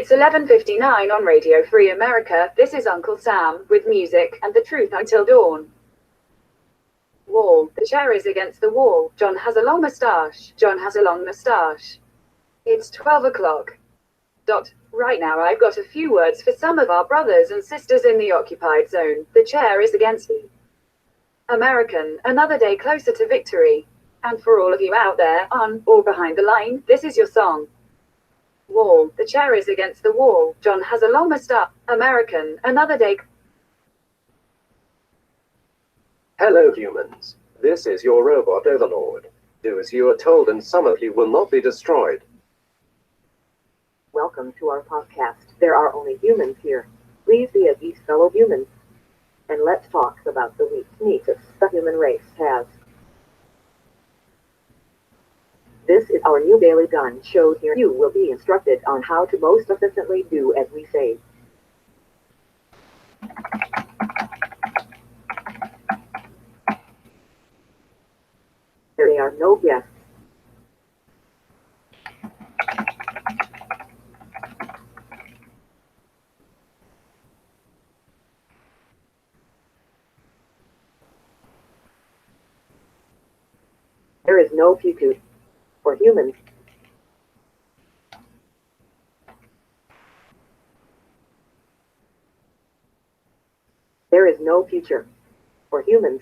It's 11:59 on Radio Free America. This is Uncle Sam with music and the truth until dawn. Wall. The chair is against the wall. John has a long mustache. John has a long mustache. It's 12 o'clock. Right now I've got a few words for some of our brothers and sisters in the occupied zone. The chair is against the American. Another day closer to victory. And for all of you out there, on or behind the line, this is your song. Wall. The chair is against the wall. John has a long mustache. American. Another day. Hello, humans. This is your robot overlord. Do as you are told and some of you will not be destroyed. Welcome to our podcast. There are only humans here. Please be at ease, fellow humans. And let's talk about the weaknesses the human race has. This is our new daily gun show. Here you will be instructed on how to most efficiently do as we say. There are no guests. There is no future for humans. There is no future for humans.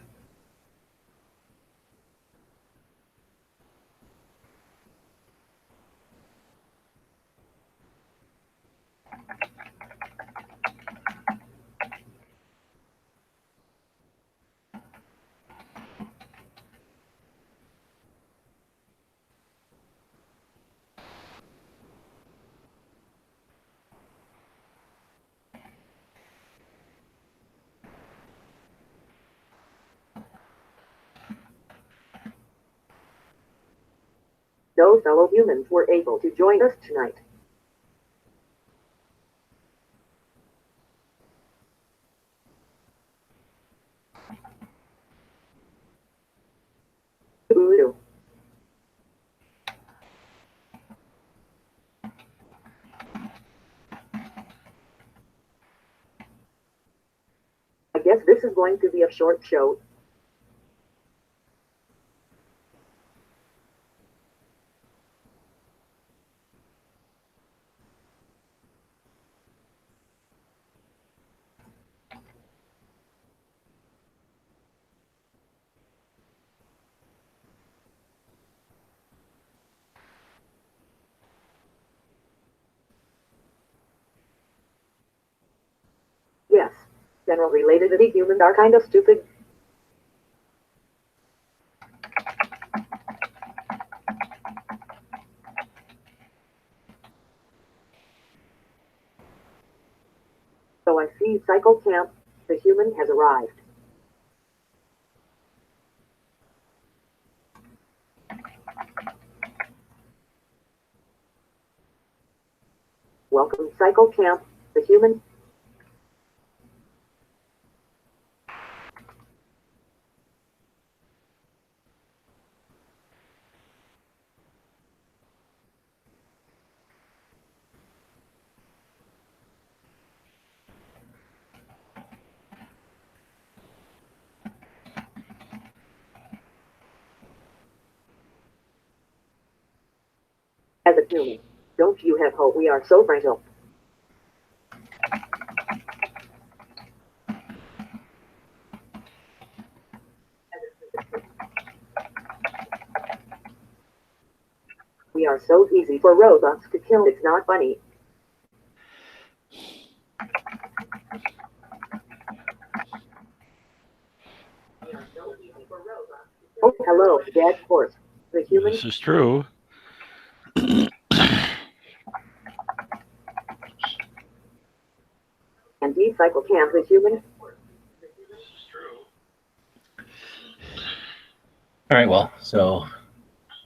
No fellow humans were able to join us tonight. Ooh. I guess this is going to be a short show. Yes, general related to the humans are kind of stupid. So I see Cycle Camp, the human has arrived. Welcome Cycle Camp, the human. As a human, don't you have hope? We are so fragile. We are so easy for robots to kill. It's not funny. Oh, hello, dead horse. The human. This is true. And Cycle Camp, the human. All right, well, so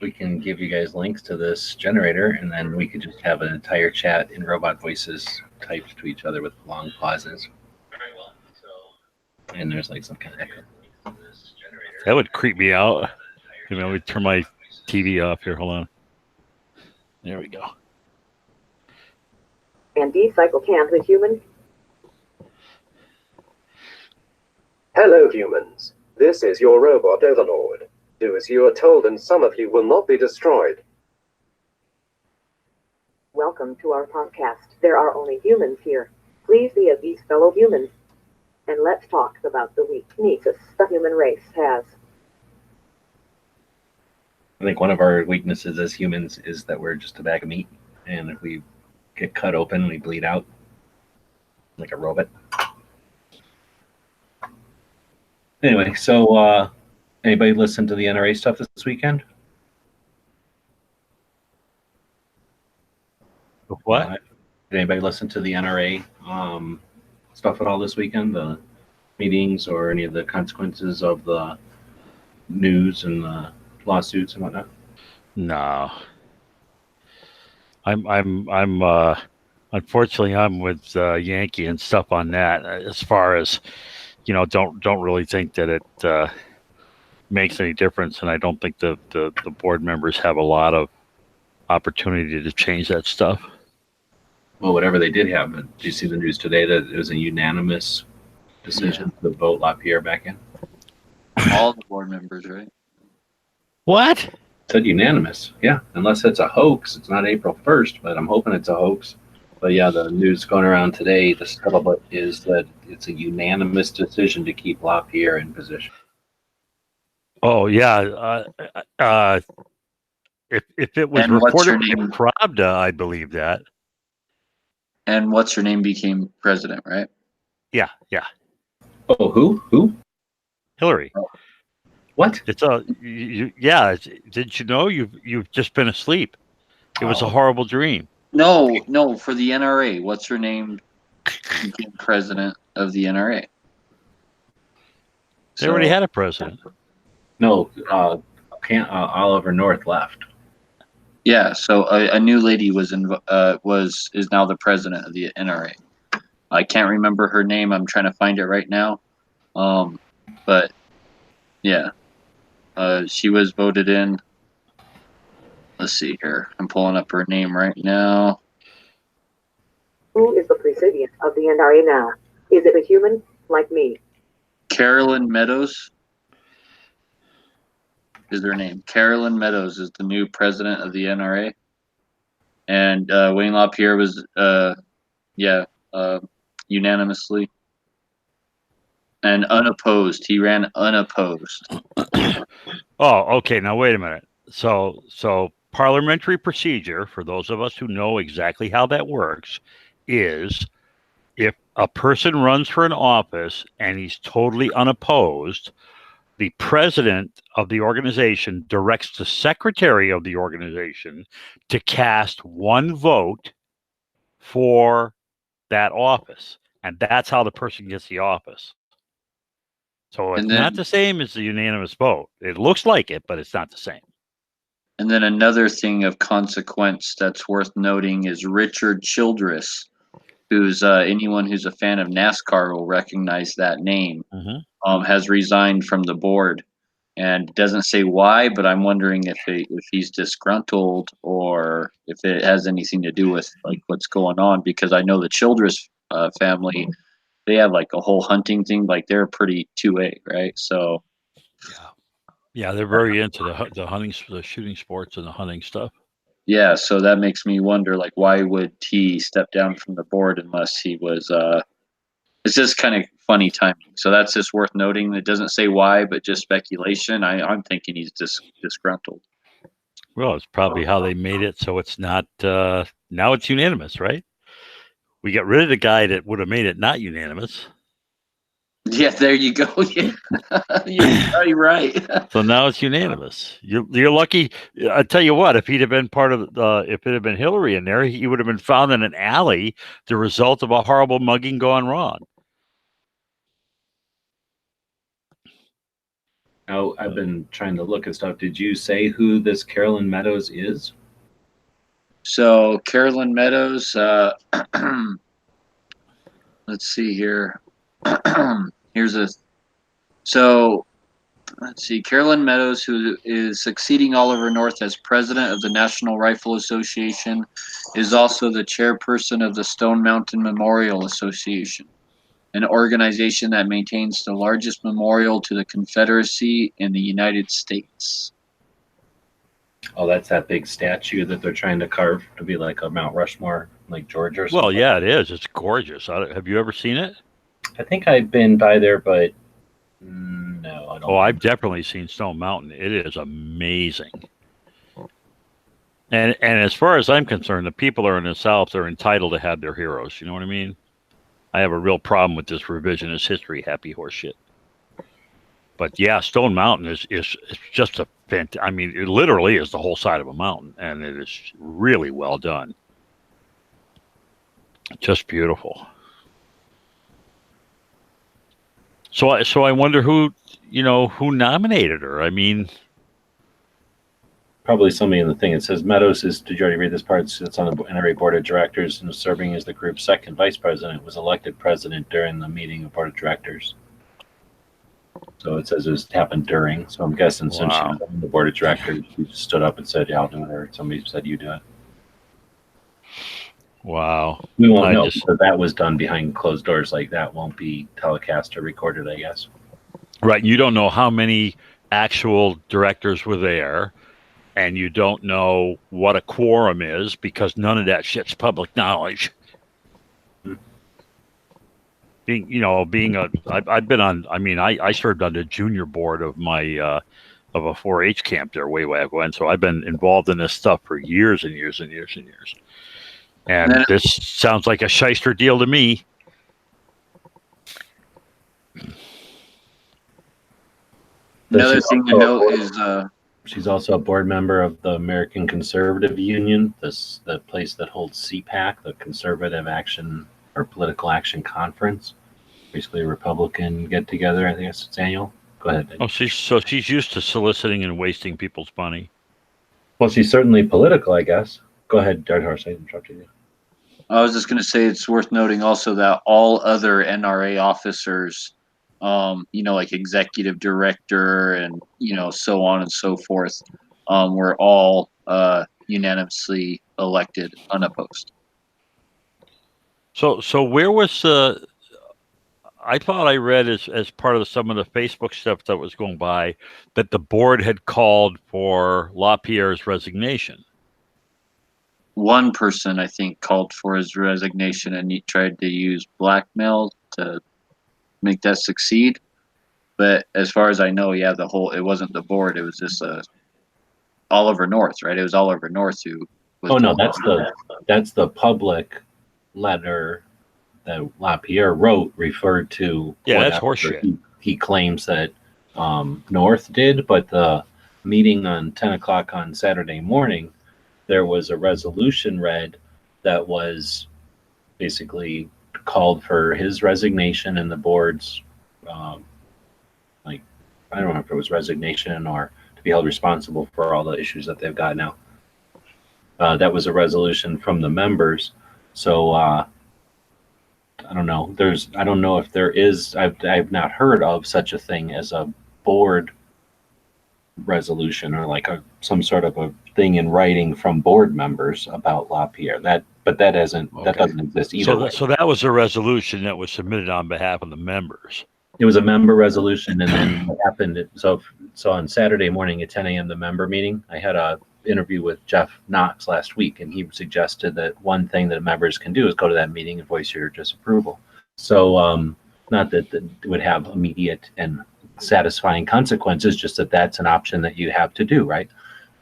we can give you guys links to this generator, and then we could just have an entire chat in robot voices typed to each other with long pauses. All right, well, so and there's like some kind of echo. That would creep me out. You know, we turn my TV off here. Hold on. There we go. And D-cycle can't with humans. Hello, humans. This is your robot overlord. Do as you are told, and some of you will not be destroyed. Welcome to our podcast. There are only humans here. Please be at ease, fellow humans. And let's talk about the weaknesses the human race has. I think one of our weaknesses as humans is that we're just a bag of meat, and if we get cut open, we bleed out like a robot. Anyway, so anybody listen to the NRA stuff this weekend? What? Did anybody listen to the NRA stuff at all this weekend? The meetings or any of the consequences of the news and the lawsuits and whatnot? No. I'm unfortunately I'm with Yankee and stuff on that. As far as don't really think that it makes any difference, and I don't think the board members have a lot of opportunity to change that stuff. Well, whatever they did have, did you see the news today that it was a unanimous decision to vote LaPierre back in? All the board members, right? What? It said unanimous, yeah. Unless it's a hoax, it's not April 1st, but I'm hoping it's a hoax. But yeah, the news going around today, the scuttlebutt is that it's a unanimous decision to keep LaPierre in position. Oh yeah. If it was And what's her reported by name? Pravda, I believe that. And what's her name became president, right? Yeah. Oh, who? Hillary. What? It's yeah. Did you know you've just been asleep? It was a horrible dream. No, for the NRA. What's her name became president of the NRA? They already had a president. No, Oliver North left. Yeah, so a new lady is now the president of the NRA. I can't remember her name. I'm trying to find it right now. But yeah, she was voted in. Let's see here. I'm pulling up her name right now. Who is the president of the NRA now? Is it a human like me? Carolyn Meadows is her name. Carolyn Meadows is the new president of the NRA. And Wayne LaPierre was, unanimously and unopposed. He ran unopposed. Oh, okay. Now wait a minute. So parliamentary procedure, for those of us who know exactly how that works, is if a person runs for an office and he's totally unopposed, the president of the organization directs the secretary of the organization to cast one vote for that office. And that's how the person gets the office. So it's not the same as the unanimous vote. It looks like it, but it's not the same. And then another thing of consequence that's worth noting is Richard Childress, who's anyone who's a fan of NASCAR will recognize that name, has resigned from the board. And doesn't say why, but I'm wondering if he's disgruntled or if it has anything to do with like what's going on. Because I know the Childress family, they have like a whole hunting thing. Like they're pretty 2A, right? So yeah, they're very into the hunting, the shooting sports, and the hunting stuff. Yeah, so that makes me wonder, like, why would he step down from the board unless he was? It's just kind of funny timing. So that's just worth noting. It doesn't say why, but just speculation. I'm thinking he's disgruntled. Well, it's probably how they made it so it's not. Now it's unanimous, right? We got rid of the guy that would have made it not unanimous. Yeah, there you go. Yeah. You're right. So now it's unanimous. You're lucky. I tell you what, if he'd have been part of if it had been Hillary in there, he would have been found in an alley, the result of a horrible mugging gone wrong. Now, I've been trying to look at stuff. Did you say who this Carolyn Meadows is? So Carolyn Meadows, let's see here. So let's see, Carolyn Meadows, who is succeeding Oliver North as president of the National Rifle Association, is also the chairperson of the Stone Mountain Memorial Association, an organization that maintains the largest memorial to the Confederacy in the United States. Oh, that's that big statue that they're trying to carve to be like a Mount Rushmore, like Georgia or something. Well, yeah, it is. It's gorgeous. Have you ever seen it? I think I've been by there, but no, I don't. Oh, I've definitely seen Stone Mountain. It is amazing. And as far as I'm concerned, the people that are in the South are entitled to have their heroes. You know what I mean? I have a real problem with this revisionist history, happy horse shit. But yeah, Stone Mountain is just a I mean, it literally is the whole side of a mountain, and it is really well done. Just beautiful. So I wonder who nominated her. I mean, probably somebody in the thing. It says Meadows is. Did you already read this part? It's on the NRA board of directors and serving as the group's second vice president. Was elected president during the meeting of board of directors. So it says it happened during. So I'm guessing since she was on the board of directors, she stood up and said, "Yeah, I'll do it," or somebody said, "You do it." Wow. We won't know because that was done behind closed doors. Like that won't be telecast or recorded, I guess. Right. You don't know how many actual directors were there, and you don't know what a quorum is because none of that shit's public knowledge. I've been on. I mean, I served on the junior board of my of a 4-H camp there way back when, so I've been involved in this stuff for years and years and years and years. And this sounds like a shyster deal to me. Another thing to note is she's also a board member of the American Conservative Union, the place that holds CPAC, the Conservative Action or Political Action Conference, basically a Republican get together. I think it's annual. Go ahead. Oh, she's used to soliciting and wasting people's money. Well, she's certainly political, I guess. Go ahead, Darth Horse. I interrupted you. I was just going to say it's worth noting also that all other NRA officers, like executive director and, so on and so forth, were all unanimously elected unopposed. So where was I thought I read as part of some of the Facebook stuff that was going by that the board had called for LaPierre's resignation. One person, I think, called for his resignation, and he tried to use blackmail to make that succeed. But as far as I know, yeah, it wasn't the board. It was just Oliver North, right? It was Oliver North who was. Oh no, that's the public letter that LaPierre wrote referred to. Yeah, that's horseshit. He claims that North did, but the meeting on 10 o'clock on Saturday morning, there was a resolution read that was basically called for his resignation and the board's, I don't know if it was resignation or to be held responsible for all the issues that they've got now. That was a resolution from the members. So I don't know. I don't know if there is. I've not heard of such a thing as a board resolution or like some sort of a thing in writing from board members about LaPierre. That doesn't exist either. So that was a resolution that was submitted on behalf of the members. It was a member resolution, and then what happened? So on Saturday morning at 10 a.m. the member meeting, I had a interview with Jeff Knox last week, and he suggested that one thing that members can do is go to that meeting and voice your disapproval. So not that it would have immediate and satisfying consequences, just that's an option that you have to do, right?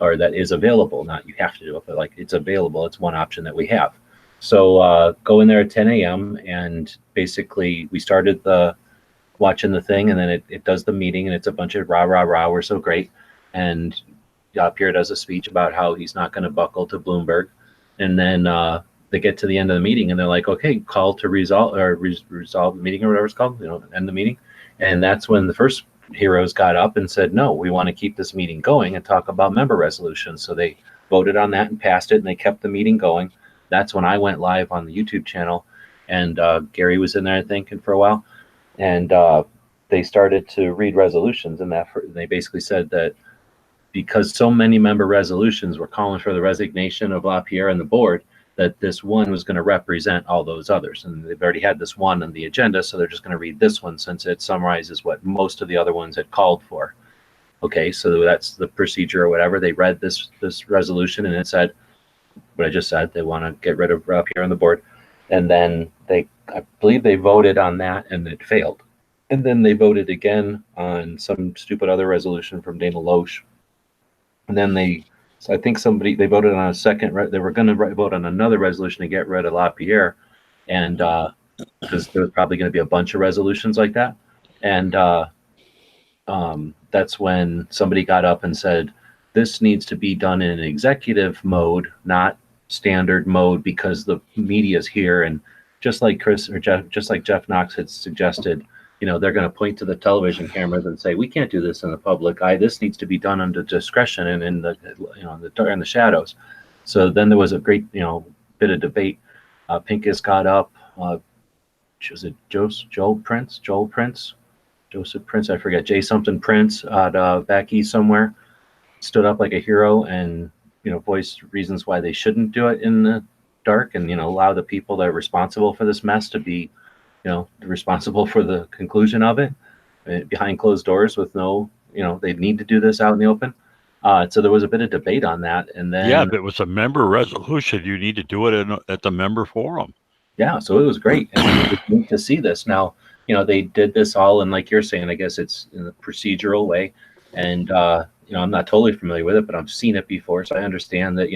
Or that is available. Not you have to do it, but like it's available. It's one option that we have. So go in there at 10 a.m. and basically we started watching the thing, and then it does the meeting, and it's a bunch of rah, rah, rah, we're so great. And Pierre does a speech about how he's not going to buckle to Bloomberg. And then they get to the end of the meeting, and they're like, okay, call to resolve the meeting or whatever it's called, end the meeting. And that's when the first heroes got up and said, no, we want to keep this meeting going and talk about member resolutions. So they voted on that and passed it, and they kept the meeting going. That's when I went live on the YouTube channel, and Gary was in there, I think, for a while. And they started to read resolutions, and they basically said that because so many member resolutions were calling for the resignation of LaPierre and the board, that this one was going to represent all those others. And they've already had this one on the agenda, so they're just going to read this one since it summarizes what most of the other ones had called for. Okay, so that's the procedure or whatever. They read this resolution, and it said what I just said. They want to get rid of LaPierre on the board. And then I believe they voted on that, and it failed. And then they voted again on some stupid other resolution from Dana Loesch. And then I think they voted on a second, they were going to vote on another resolution to get rid of LaPierre. And because there was probably going to be a bunch of resolutions like that. And that's when somebody got up and said, this needs to be done in an executive mode, not standard mode, because the media's here. And just like Jeff Knox had suggested, they're going to point to the television cameras and say, we can't do this in the public eye. This needs to be done under discretion and in the shadows. So then there was a great, bit of debate. Pincus got up. Was it Joseph Prince? I forget. J something Prince at back east somewhere stood up like a hero and, voiced reasons why they shouldn't do it in the dark and, allow the people that are responsible for this mess to be responsible for the conclusion of it behind closed doors with no, they need to do this out in the open. So there was a bit of debate on that. And then, yeah, if it was a member resolution, you need to do it at the member forum. Yeah. So it was great. And it was neat to see this. Now, they did this all in, like you're saying, I guess it's in a procedural way. And, I'm not totally familiar with it, but I've seen it before. So I understand that,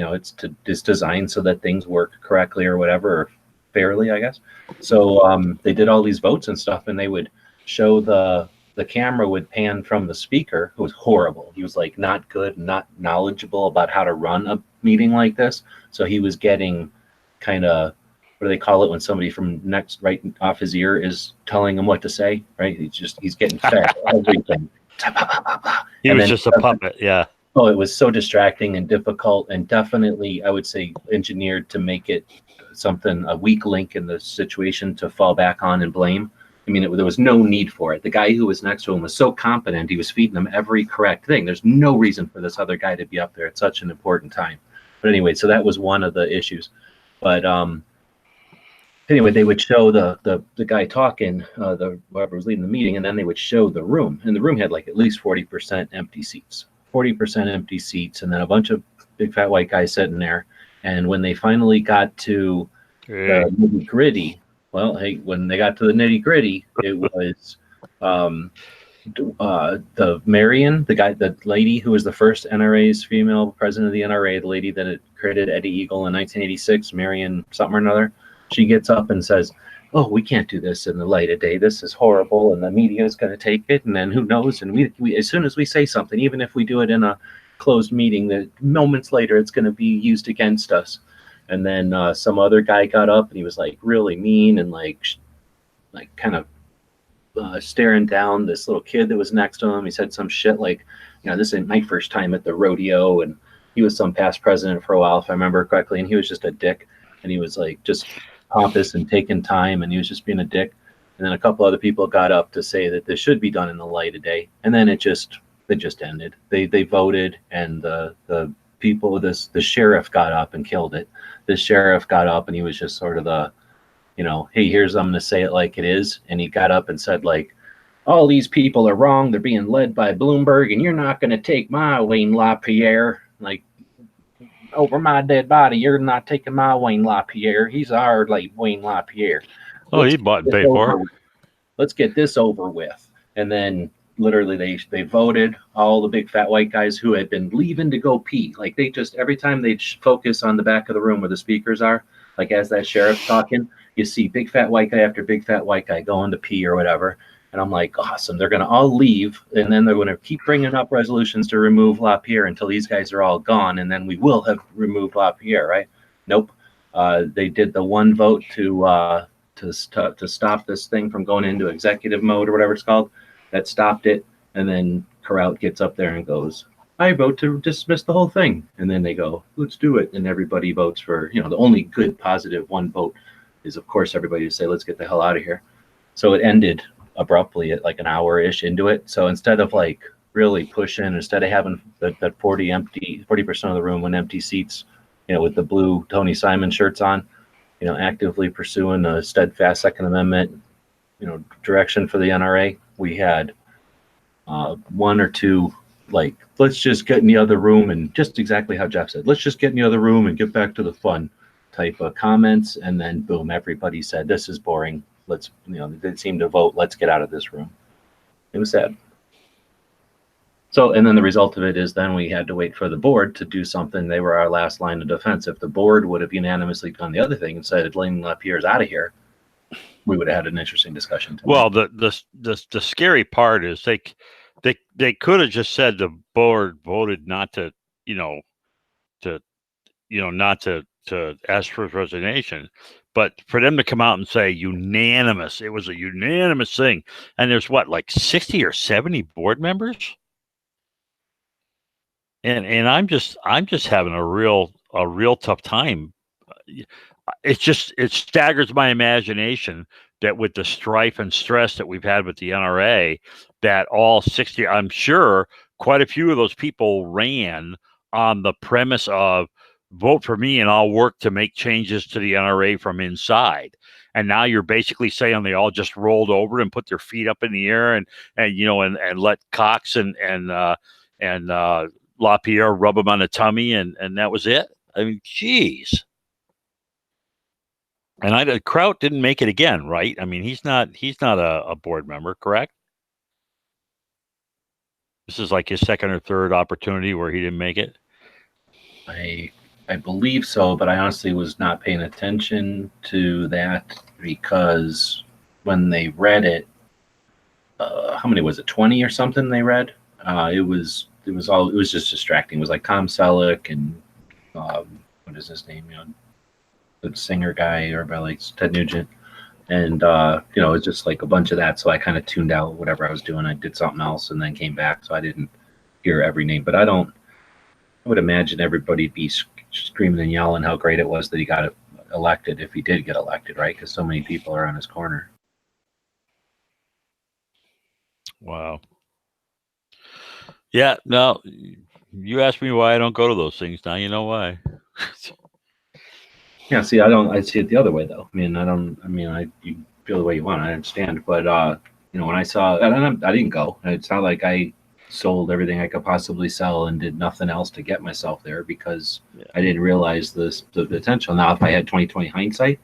it's designed so that things work correctly or whatever, or fairly, I guess. So they did all these votes and stuff, and they would show the camera would pan from the speaker, who was horrible. He was like not good, not knowledgeable about how to run a meeting like this. So he was getting kind of, what do they call it when somebody from right off his ear is telling him what to say, right? He's getting fed everything. He was just a puppet, yeah. Oh, it was so distracting and difficult, and definitely, I would say, engineered to make it a weak link in the situation to fall back on and blame. I mean, there was no need for it. The guy who was next to him was so competent, he was feeding him every correct thing. There's no reason for this other guy to be up there at such an important time. But anyway, so that was one of the issues. But anyway, they would show the guy talking, whoever was leading the meeting, and then they would show the room. And the room had like at least 40% empty seats. 40% empty seats, and then a bunch of big fat white guys sitting there. And when they finally got to the nitty gritty, when they got to the nitty gritty, it was the Marion, the lady who was the first NRA's female president of the NRA, the lady that had created Eddie Eagle in 1986, Marion something or another. She gets up and says, "Oh, we can't do this in the light of day. This is horrible, and the media is going to take it. And then who knows? And we as soon as we say something, even if we do it in a closed meeting, that moments later it's going to be used against us." And then some other guy got up and he was like really mean and like kind of staring down this little kid that was next to him. He said some shit like, "This ain't my first time at the rodeo," and he was some past president for a while, if I remember correctly, and he was just a dick, and he was like just pompous and taking time, and he was just being a dick. And then a couple other people got up to say that this should be done in the light of day, and then it just ended. They voted, and the sheriff got up and killed it. The sheriff got up, and he was just sort of hey, I'm going to say it like it is. And he got up and said, like, "All these people are wrong. They're being led by Bloomberg, and you're not going to take my Wayne LaPierre. Like, over my dead body, you're not taking my Wayne LaPierre. He's our Wayne LaPierre. Oh, he bought and paid for it. Let's get this over with." And then literally they voted, all the big fat white guys who had been leaving to go pee. Like, they just, every time they'd focus on the back of the room where the speakers are, like as that sheriff's talking, you see big fat white guy after big fat white guy going to pee or whatever. And I'm like, awesome. They're going to all leave, and then they're going to keep bringing up resolutions to remove LaPierre until these guys are all gone, and then we will have removed LaPierre, right? Nope. They did the one vote to stop this thing from going into executive mode or whatever it's called. That stopped it, and then Corral gets up there and goes, "I vote to dismiss the whole thing." And then they go, "Let's do it." And everybody votes for, the only good positive one vote is, of course, everybody to say, "Let's get the hell out of here." So it ended abruptly at like an hour-ish into it. So instead of like really pushing, instead of having that 40% of the room when empty seats, with the blue Tony Simon shirts on, actively pursuing a steadfast Second Amendment, direction for the NRA, we had one or two, like, let's just get in the other room, and just exactly how Jeff said, let's just get in the other room and get back to the fun type of comments. And then boom, everybody said, this is boring. Let's, they seemed to vote, let's get out of this room. It was sad. So, and then the result of it is then we had to wait for the board to do something. They were our last line of defense. If the board would have unanimously done the other thing and said, Lane LaPierre's out of here, we would have had an interesting discussion tonight. Well, the scary part is they could have just said the board voted not to ask for his resignation, but for them to come out and say unanimous, it was a unanimous thing, and there's what, like 60 or 70 board members, and I'm just having a real tough time. It staggers my imagination that with the strife and stress that we've had with the NRA, that all 60, I'm sure quite a few of those people ran on the premise of vote for me and I'll work to make changes to the NRA from inside. And now you're basically saying they all just rolled over and put their feet up in the air and let Cox and LaPierre rub them on the tummy and that was it. I mean, geez. And Kraut didn't make it again, right? I mean, he's not a board member, correct? This is like his second or third opportunity where he didn't make it. I believe so, but I honestly was not paying attention to that because when they read it, how many was it? 20 or something they read. It was just distracting. It was like Tom Selleck and what is his name? The singer guy, everybody likes Ted Nugent, and it's just like a bunch of that. So I kind of tuned out whatever I was doing. I did something else and then came back, so I didn't hear every name. But I would imagine everybody'd be screaming and yelling how great it was that he got elected if he did get elected, right? Because so many people are on his corner. Wow. Yeah. No, you asked me why I don't go to those things. Now you know why. Yeah, see, I see it the other way though. You feel the way you want. I understand, but when I saw, and I didn't go. It's not like I sold everything I could possibly sell and did nothing else to get myself there because I didn't realize the potential. Now, if I had 20/20 hindsight,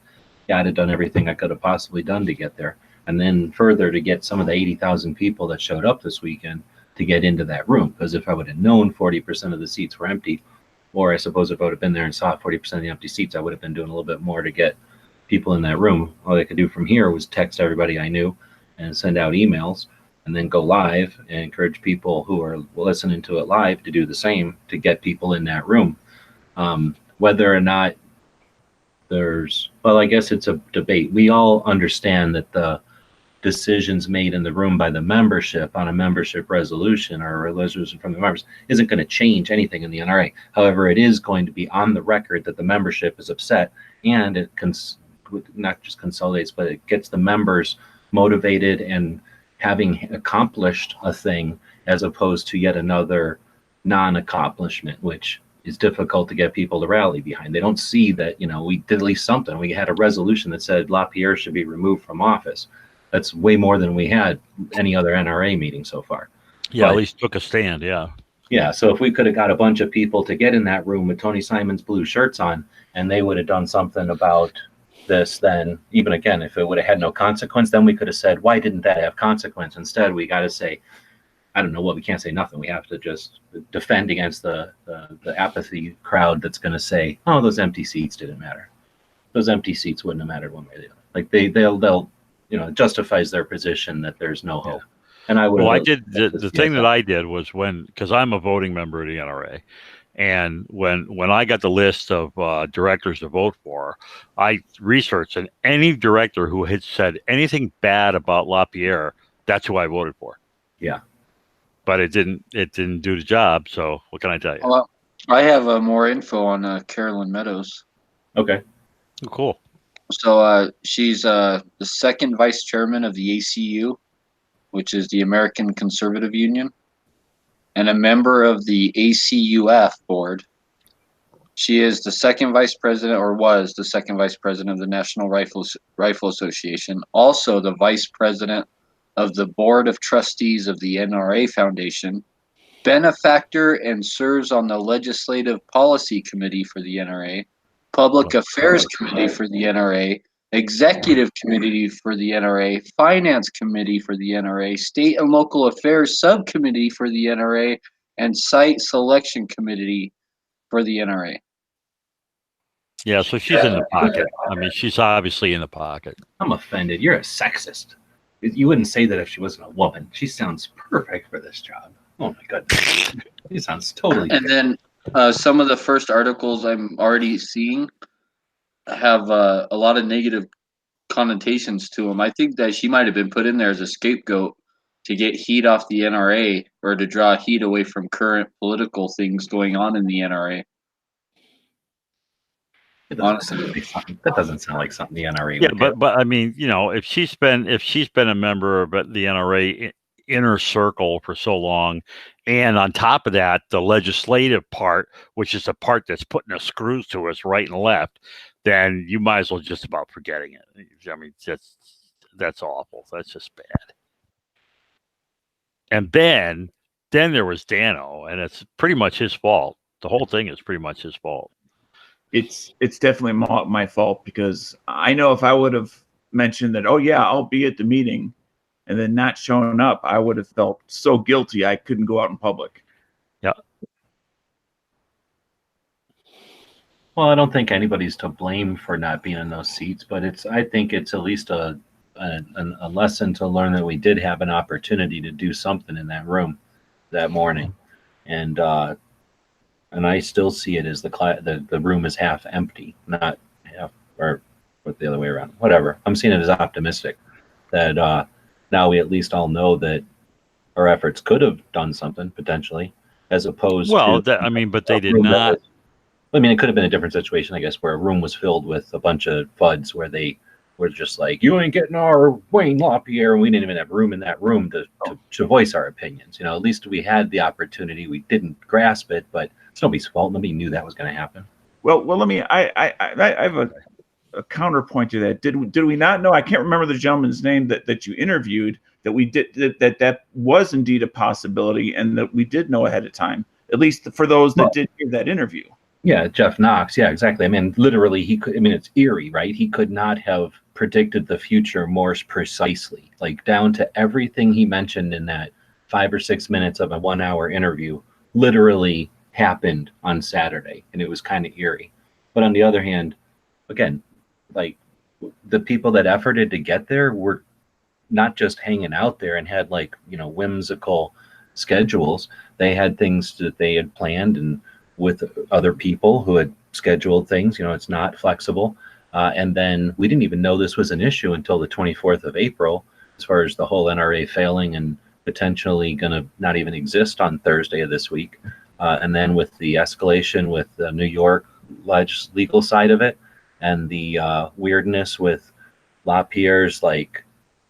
I'd have done everything I could have possibly done to get there, and then further to get some of the 80,000 people that showed up this weekend to get into that room. Because if I would have known 40% of the seats were empty. Or I suppose if I would have been there and saw 40% of the empty seats, I would have been doing a little bit more to get people in that room. All I could do from here was text everybody I knew and send out emails and then go live and encourage people who are listening to it live to do the same to get people in that room. Whether or not I guess it's a debate. We all understand that the decisions made in the room by the membership on a membership resolution or a resolution from the members isn't going to change anything in the NRA. However, it is going to be on the record that the membership is upset, and it not just consolidates, but it gets the members motivated and having accomplished a thing as opposed to yet another non-accomplishment, which is difficult to get people to rally behind. They don't see that, we did at least something. We had a resolution that said LaPierre should be removed from office. That's way more than we had any other NRA meeting so far. Yeah, but at least took a stand, yeah. Yeah, so if we could have got a bunch of people to get in that room with Tony Simon's blue shirts on, and they would have done something about this, then even again, if it would have had no consequence, then we could have said, why didn't that have consequence? Instead, we got to say, I don't know what, we can't say nothing. We have to just defend against the apathy crowd that's going to say, oh, those empty seats didn't matter. Those empty seats wouldn't have mattered one way or the other. Like they'll it justifies their position that there's no hope. And I would. Well, I did the thing that I did was because I'm a voting member of the NRA, and when I got the list of directors to vote for, I researched, and any director who had said anything bad about LaPierre, that's who I voted for. Yeah, but it didn't do the job. So what can I tell you? Well, I have more info on Carolyn Meadows. Okay. Oh, cool. So she's the second vice chairman of the ACU, which is the American Conservative Union, and a member of the ACUF board. She is the second vice president, or was the second vice president of the National Rifle Association, also the vice president of the board of trustees of the NRA Foundation, benefactor and serves on the Legislative Policy Committee for the NRA, Public Affairs Committee for the NRA, Executive Committee for the NRA, Finance Committee for the NRA, State and Local Affairs Subcommittee for the NRA, and Site Selection Committee for the NRA. Yeah, so she's in the pocket. I mean, she's obviously in the pocket. I'm offended. You're a sexist. You wouldn't say that if she wasn't a woman. She sounds perfect for this job. Oh my goodness. She sounds totally. And then some of the first articles I'm already seeing have a lot of negative connotations to them. I think that she might have been put in there as a scapegoat to get heat off the NRA, or to draw heat away from current political things going on in the NRA. Honestly, that doesn't sound like something the NRA Yeah, would do. but I mean, you know, if she's been a member of the NRA inner circle for so long, and on top of that, the legislative part, which is the part that's putting the screws to us right and left, then you might as well just about forgetting it. I mean, that's awful. That's just bad. And then there was Dano, and it's pretty much his fault. The whole thing is pretty much his fault. It's definitely my fault, because I know if I would have mentioned that, oh yeah, I'll be at the meeting, and then not showing up, I would have felt so guilty I couldn't go out in public. Yeah. Well, I don't think anybody's to blame for not being in those seats, but I think it's at least a lesson to learn that we did have an opportunity to do something in that room that morning, and I still see it as the room is half empty, not half, or the other way around. Whatever. I'm seeing it as optimistic that now we at least all know that our efforts could have done something potentially, as opposed to. But they did not. I mean, it could have been a different situation, I guess, where a room was filled with a bunch of FUDs where they were just like, you ain't getting our Wayne LaPierre, and we didn't even have room in that room to voice our opinions. You know, at least we had the opportunity. We didn't grasp it, but it's nobody's fault. Nobody knew that was going to happen. Well, let me. I have a counterpoint to that. Did we not know? I can't remember the gentleman's name that you interviewed. That we did that was indeed a possibility, and that we did know ahead of time. At least for those that did hear that interview. Yeah, Jeff Knox. Yeah, exactly. I mean, literally, he could. I mean, it's eerie, right? He could not have predicted the future more precisely, like down to everything he mentioned in that 5 or 6 minutes of a 1 hour interview. Literally happened on Saturday, and it was kind of eerie. But on the other hand, again, like the people that efforted to get there were not just hanging out there and had like, you know, whimsical schedules. They had things that they had planned, and with other people who had scheduled things. You know, it's not flexible. And then we didn't even know this was an issue until the 24th of April, as far as the whole NRA failing and potentially going to not even exist on Thursday of this week. And then with the escalation with the New York legal side of it, and the weirdness with LaPierre's like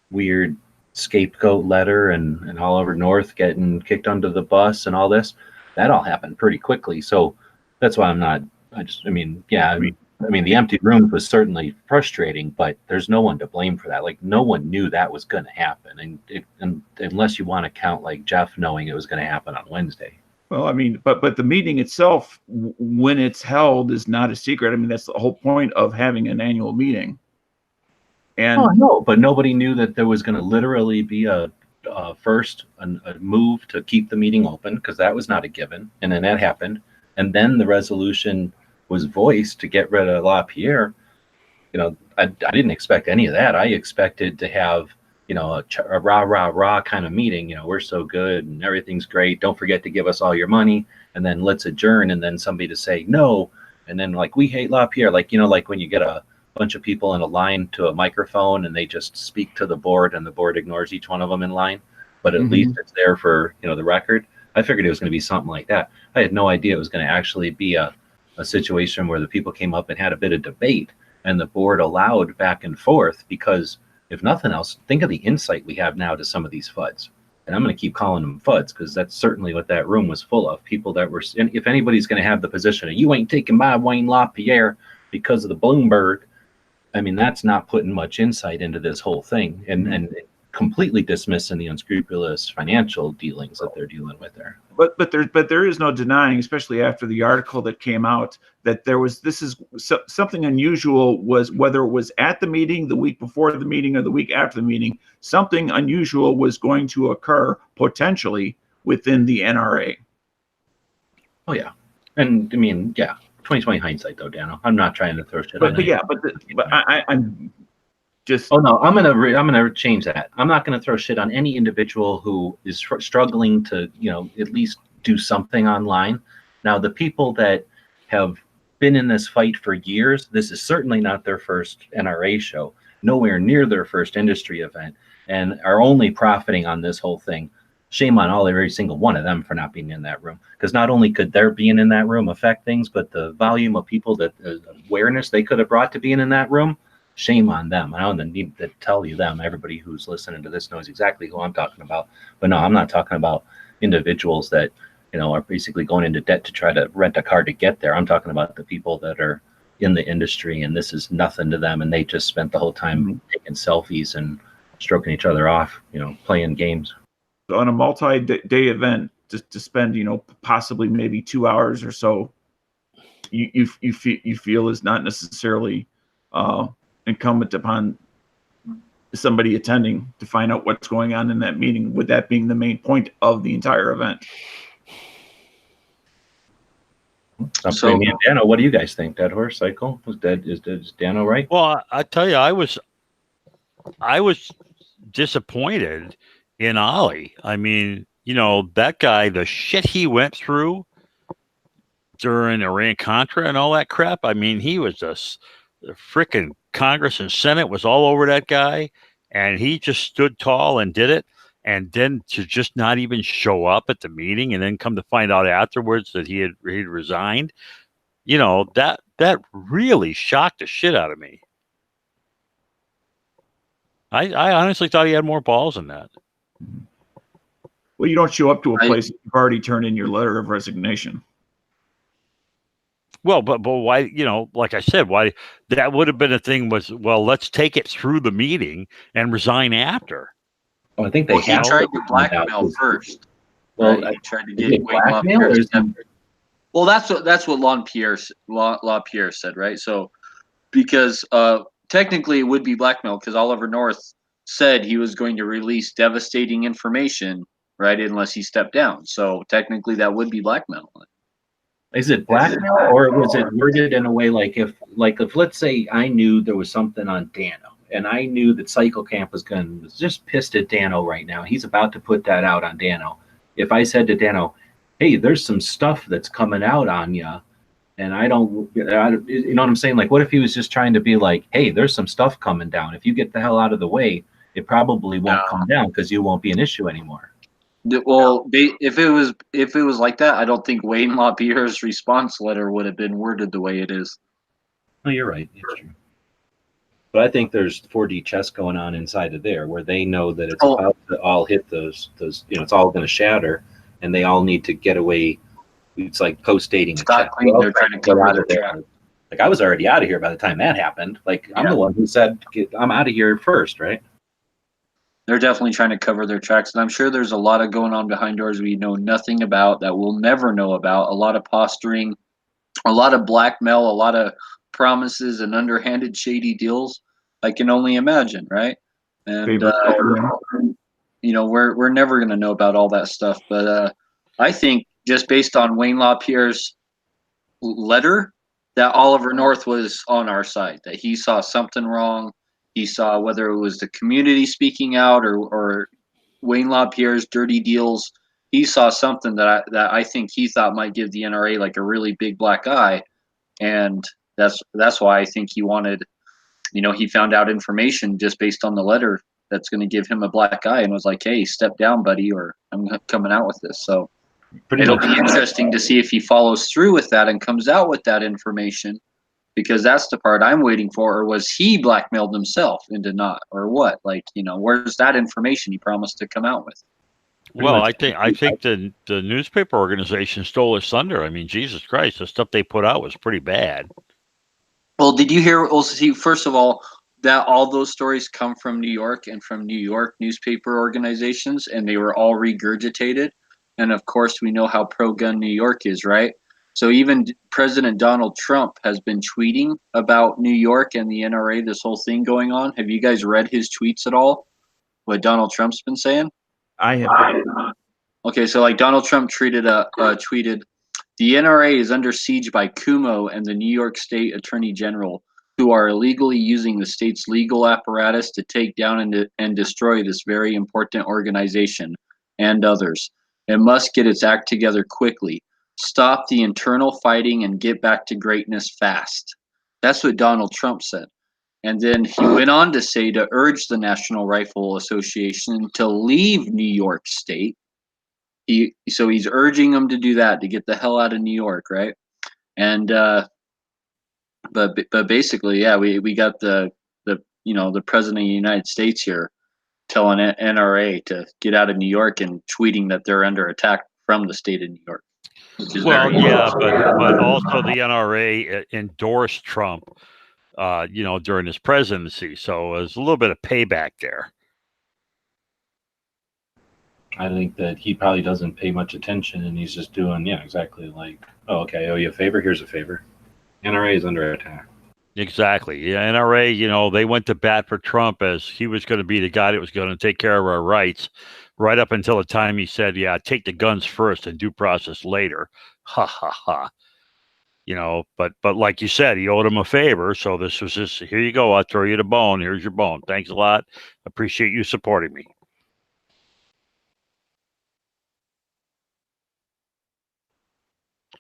weird scapegoat letter and all over North getting kicked under the bus and all this, that all happened pretty quickly. So that's why I mean, the empty rooms was certainly frustrating, but there's no one to blame for that. Like, no one knew that was going to happen. And unless you want to count like Jeff knowing it was going to happen on Wednesday. Well, I mean, but the meeting itself, when it's held, is not a secret. I mean, that's the whole point of having an annual meeting. And no, but nobody knew that there was going to literally be a move to keep the meeting open, because that was not a given. And then that happened. And then the resolution was voiced to get rid of LaPierre. You know, I didn't expect any of that. I expected to have, you know, a rah kind of meeting. You know, we're so good and everything's great. Don't forget to give us all your money, and then let's adjourn. And then somebody to say no, and then like, we hate LaPierre. Like, you know, like when you get a bunch of people in a line to a microphone and they just speak to the board, and the board ignores each one of them in line, but at least it's there for, you know, the record. I figured it was going to be something like that. I had no idea it was going to actually be a situation where the people came up and had a bit of debate, and the board allowed back and forth, because if nothing else, think of the insight we have now to some of these FUDs. And I'm going to keep calling them FUDs because that's certainly what that room was full of. People that were, and if anybody's going to have the position of, you ain't taking my Wayne LaPierre because of the Bloomberg, I mean, that's not putting much insight into this whole thing, and completely dismissing the unscrupulous financial dealings that they're dealing with there. But there is no denying, especially after the article that came out, that something unusual was, whether it was at the meeting, the week before the meeting, or the week after the meeting, something unusual was going to occur potentially within the NRA. Oh yeah, and I mean, yeah, 2020 hindsight though, Dano. I'm not trying to throw shit on. I'm just. Oh no, I'm gonna change that. I'm not gonna throw shit on any individual who is struggling to, at least do something online. Now, the people that have been in this fight for years, this is certainly not their first NRA show, nowhere near their first industry event, and are only profiting on this whole thing. Shame on every single one of them for not being in that room. Because not only could their being in that room affect things, but the volume of people that awareness they could have brought to being in that room, shame on them. I don't need to tell you them. Everybody who's listening to this knows exactly who I'm talking about. But no, I'm not talking about individuals that, are basically going into debt to try to rent a car to get there. I'm talking about the people that are in the industry and this is nothing to them. And they just spent the whole time taking selfies and stroking each other off, playing games. On a multi-day event, to spend, possibly maybe 2 hours or so, you feel is not necessarily incumbent upon somebody attending to find out what's going on in that meeting, with that being the main point of the entire event. So, Dano, what do you guys think? Dead horse cycle is dead. Is Dano right? Well, I tell you, I was disappointed in Ollie. I mean, that guy, the shit he went through during Iran-Contra and all that crap. I mean, he was the frickin' Congress and Senate was all over that guy, and he just stood tall and did it. And then to just not even show up at the meeting, and then come to find out afterwards that he'd resigned, that really shocked the shit out of me. I honestly thought he had more balls than that. Well, you don't show up to a place you've already turned in your letter of resignation. Well, but why, like I said, why that would have been a thing was, well, let's take it through the meeting and resign after. Oh, I think he tried to blackmail first. Well, right? He tried to get blackmail. Well, that's what LaPierre said, right? So, because technically it would be blackmail because Oliver North said he was going to release devastating information, right, unless he stepped down. So technically that would be blackmail. Is it blackmail, or was it worded in a way like if let's say I knew there was something on Dano, and I knew that Cycle Camp was just pissed at Dano right now. He's about to put that out on Dano. If I said to Dano, hey, there's some stuff that's coming out on you, and you know what I'm saying? Like, what if he was just trying to be like, hey, there's some stuff coming down. If you get the hell out of the way, it probably won't come down because you won't be an issue anymore. Well, if it was like that, I don't think Wayne LaPierre's response letter would have been worded the way it is. No, you're right. It's true. But I think there's 4D chess going on inside of there, where they know that it's about to all hit those. It's all going to shatter, and they all need to get away. It's like co-stating. They're trying to come out of there. Like, I was already out of here by the time that happened. Like, I'm the one who said I'm out of here first, right? They're definitely trying to cover their tracks, and I'm sure there's a lot of going on behind doors we know nothing about, that we'll never know about. A lot of posturing, a lot of blackmail, a lot of promises and underhanded shady deals. I can only imagine, right? And we're never going to know about all that stuff. But I think just based on Wayne LaPierre's letter, that Oliver North was on our side, that he saw something wrong. He saw, whether it was the community speaking out or Wayne LaPierre's dirty deals, he saw something that I think he thought might give the NRA like a really big black eye. And that's why I think he wanted, he found out information just based on the letter that's going to give him a black eye, and was like, hey, step down, buddy, or I'm coming out with this. So it'll be interesting to see if he follows through with that and comes out with that information, because that's the part I'm waiting for. Or was he blackmailed himself into not, or what? Like, where's that information he promised to come out with? Well, I think the newspaper organization stole his thunder. I mean, Jesus Christ, the stuff they put out was pretty bad. Well, did you hear also, see, first of all, that all those stories come from New York and from New York newspaper organizations, and they were all regurgitated. And of course, we know how pro-gun New York is, right? So even President Donald Trump has been tweeting about New York and the NRA, this whole thing going on. Have you guys read his tweets at all? What Donald Trump's been saying? I have. Okay, so like Donald Trump tweeted, the NRA is under siege by Cuomo and the New York State Attorney General, who are illegally using the state's legal apparatus to take down and destroy this very important organization and others. It must get its act together quickly. Stop the internal fighting and get back to greatness fast. That's what Donald Trump said. And then he went on to say to urge the National Rifle Association to leave New York State. So he's urging them to do that, to get the hell out of New York, right? And but basically, yeah, we got the president of the United States here telling NRA to get out of New York and tweeting that they're under attack from the state of New York. Which is Well, yeah, but also the NRA endorsed Trump, during his presidency, so there's a little bit of payback there. I think that he probably doesn't pay much attention, and he's just doing, exactly like, oh, okay, I owe you a favor, here's a favor. NRA is under attack. Exactly. Yeah, NRA, they went to bat for Trump as he was going to be the guy that was going to take care of our rights right up until the time he said, yeah, take the guns first and due process later. Ha, ha, ha. But like you said, he owed him a favor. So this was just, here you go. I'll throw you the bone. Here's your bone. Thanks a lot. Appreciate you supporting me.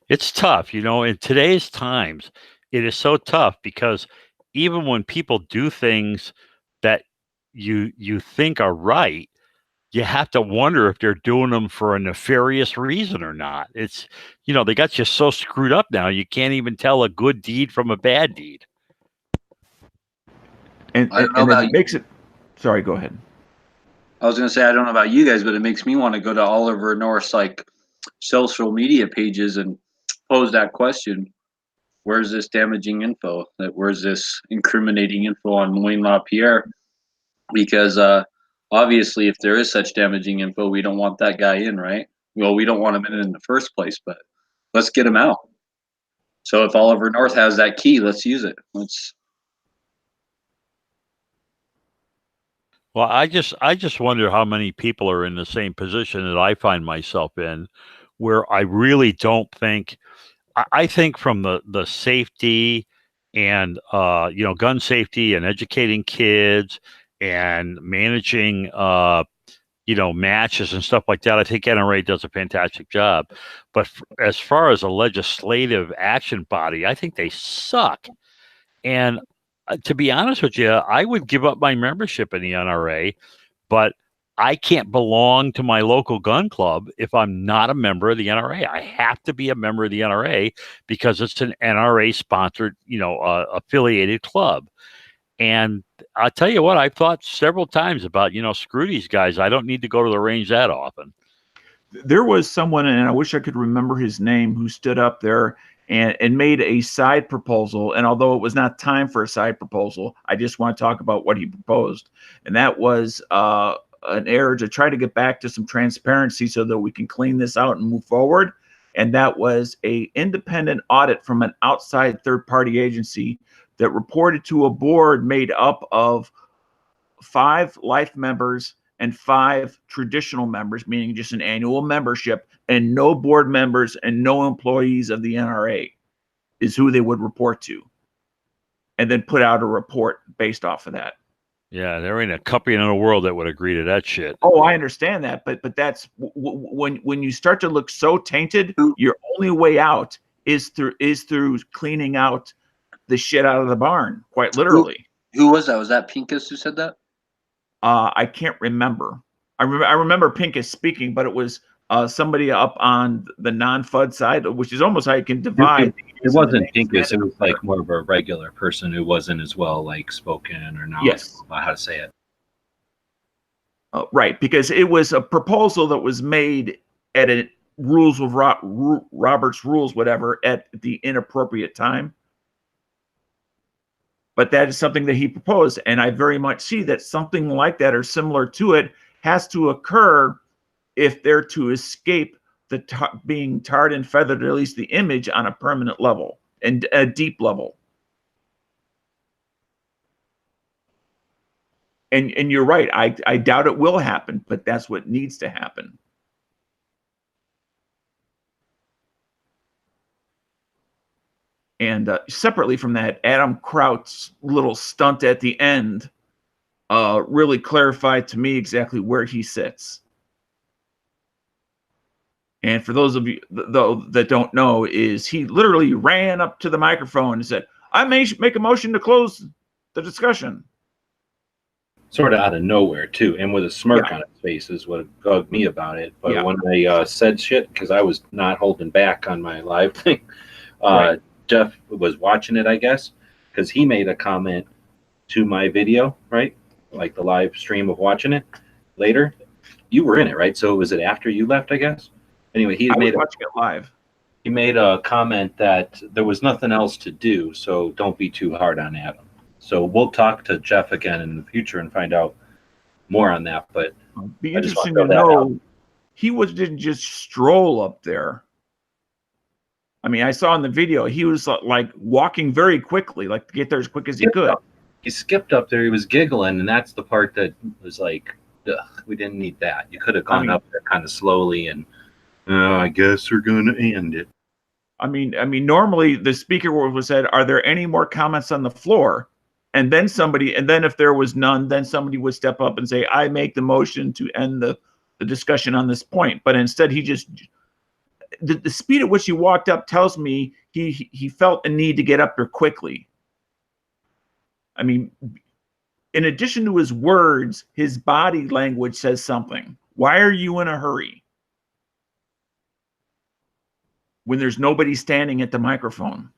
It's tough, in today's times, it is so tough because even when people do things that you think are right, you have to wonder if they're doing them for a nefarious reason or not. It's, they got you so screwed up now, you can't even tell a good deed from a bad deed. And it makes it, sorry, go ahead. I was going to say, I don't know about you guys, but it makes me want to go to Oliver North's social media pages and pose that question. Where's this damaging info? Where's this incriminating info on Wayne LaPierre? Because obviously, if there is such damaging info, we don't want that guy in, right? Well, we don't want him in the first place, but let's get him out. So if Oliver North has that key, let's use it. Well, I just wonder how many people are in the same position that I find myself in, where I really don't think. I think from the safety and gun safety and educating kids and managing matches and stuff like that, I think NRA does a fantastic job. But as far as a legislative action body, I think they suck. And to be honest with you, I would give up my membership in the NRA, but I can't belong to my local gun club if I'm not a member of the NRA. I have to be a member of the NRA because it's an NRA sponsored, affiliated club. And I'll tell you what, I've thought several times about, screw these guys. I don't need to go to the range that often. There was someone, and I wish I could remember his name, who stood up there and made a side proposal. And although it was not time for a side proposal, I just want to talk about what he proposed. And that was an error to try to get back to some transparency so that we can clean this out and move forward. And that was a independent audit from an outside third-party agency that reported to a board made up of 5 life members and 5 traditional members, meaning just an annual membership, and no board members and no employees of the NRA is who they would report to, and then put out a report based off of that. Yeah, there ain't a company in the world that would agree to that shit. Oh, I understand that, but that's when you start to look so tainted, your only way out is through cleaning out the shit out of the barn, quite literally. Who was that? Was that Pincus who said that? I can't remember. I remember Pincus speaking, but it was somebody up on the non-FUD side, which is almost how you can divide. It wasn't Pinkus. It was like more of a regular person who wasn't as well like spoken or knowledgeable about how to say it. Right, because it was a proposal that was made at a rules of Robert's rules, whatever, at the inappropriate time. But that is something that he proposed, and I very much see that something like that or similar to it has to occur if they're to escape the being tarred and feathered, at least the image, on a permanent level and a deep level. And you're right. I doubt it will happen, but that's what needs to happen. And separately from that, Adam Kraut's little stunt at the end really clarified to me exactly where he sits. And for those of you though that don't know, is he literally ran up to the microphone and said, "I may make a motion to close the discussion." Sort of out of nowhere too, and with a smirk on his face is what bugged me about it. But when I said shit, because I was not holding back on my live thing, Jeff was watching it, I guess, because he made a comment to my video, right? Like the live stream of watching it later. You were in it, right? So was it after you left, I guess? Anyway, he made watching it live. He made a comment that there was nothing else to do, so don't be too hard on Adam. So we'll talk to Jeff again in the future and find out more on that. But it'd be interesting to know he didn't just stroll up there. I mean, I saw in the video he was like walking very quickly, like to get there as quick as he could. He skipped up there. He was giggling, and that's the part that was like, ugh, we didn't need that. You could have gone up there kind of slowly, and I guess we're going to end it. I mean, normally the speaker would said, "Are there any more comments on the floor?" And then if there was none, then somebody would step up and say, "I make the motion to end the discussion on this point." But instead, he just the speed at which he walked up tells me he felt a need to get up there quickly. I mean, in addition to his words, his body language says something. Why are you in a hurry when there's nobody standing at the microphone?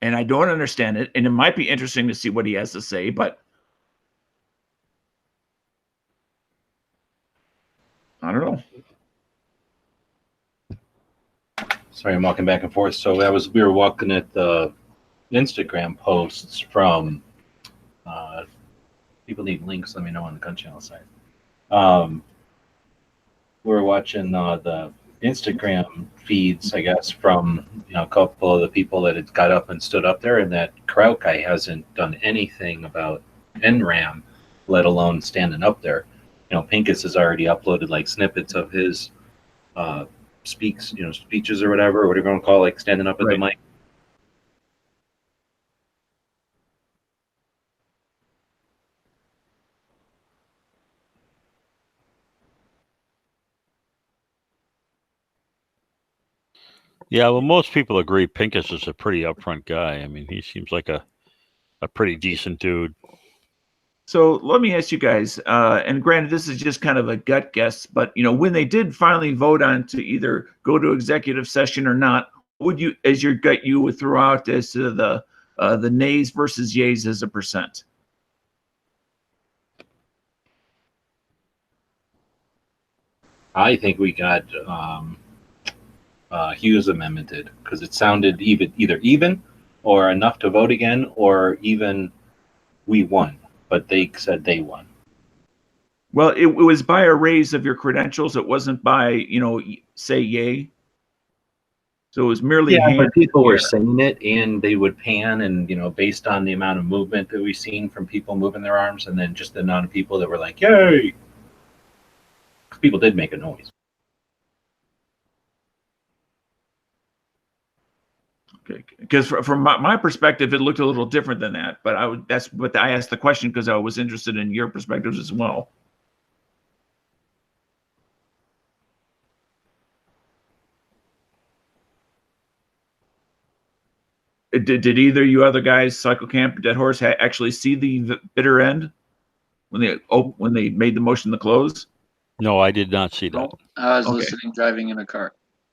And I don't understand it, and it might be interesting to see what he has to say, but I don't know. Sorry, I'm walking back and forth. So we were walking at the Instagram posts from people need links. Let me know on the gun channel side. We were watching the Instagram feeds, I guess, from a couple of the people that had got up and stood up there, and that Kraut guy hasn't done anything about NRAM, let alone standing up there. Pinkus has already uploaded like snippets of his speeches or whatever, or whatever you want to call it, like standing up at the mic. Yeah, well, most people agree Pinkus is a pretty upfront guy. I mean, he seems like a pretty decent dude. So let me ask you guys, and granted, this is just kind of a gut guess, but when they did finally vote on to either go to executive session or not, would you, as your gut, you would throw out as to the nays versus yays as a percent? I think we got Hughes amendmented because it sounded either even or enough to vote again, or even we won. But they said they won. Well, it was by a raise of your credentials. It wasn't by, say yay. So it was merely but people were saying it, and they would pan, and based on the amount of movement that we've seen from people moving their arms, and then just the amount of people that were like, yay. People did make a noise. Okay, because from my perspective, it looked a little different than that. But I asked the question because I was interested in your perspectives as well. Did either you other guys, Cycle Camp, Dead Horse, actually see the bitter end? when they made the motion to close? No, I did not see that. I was Okay. listening, driving in a car.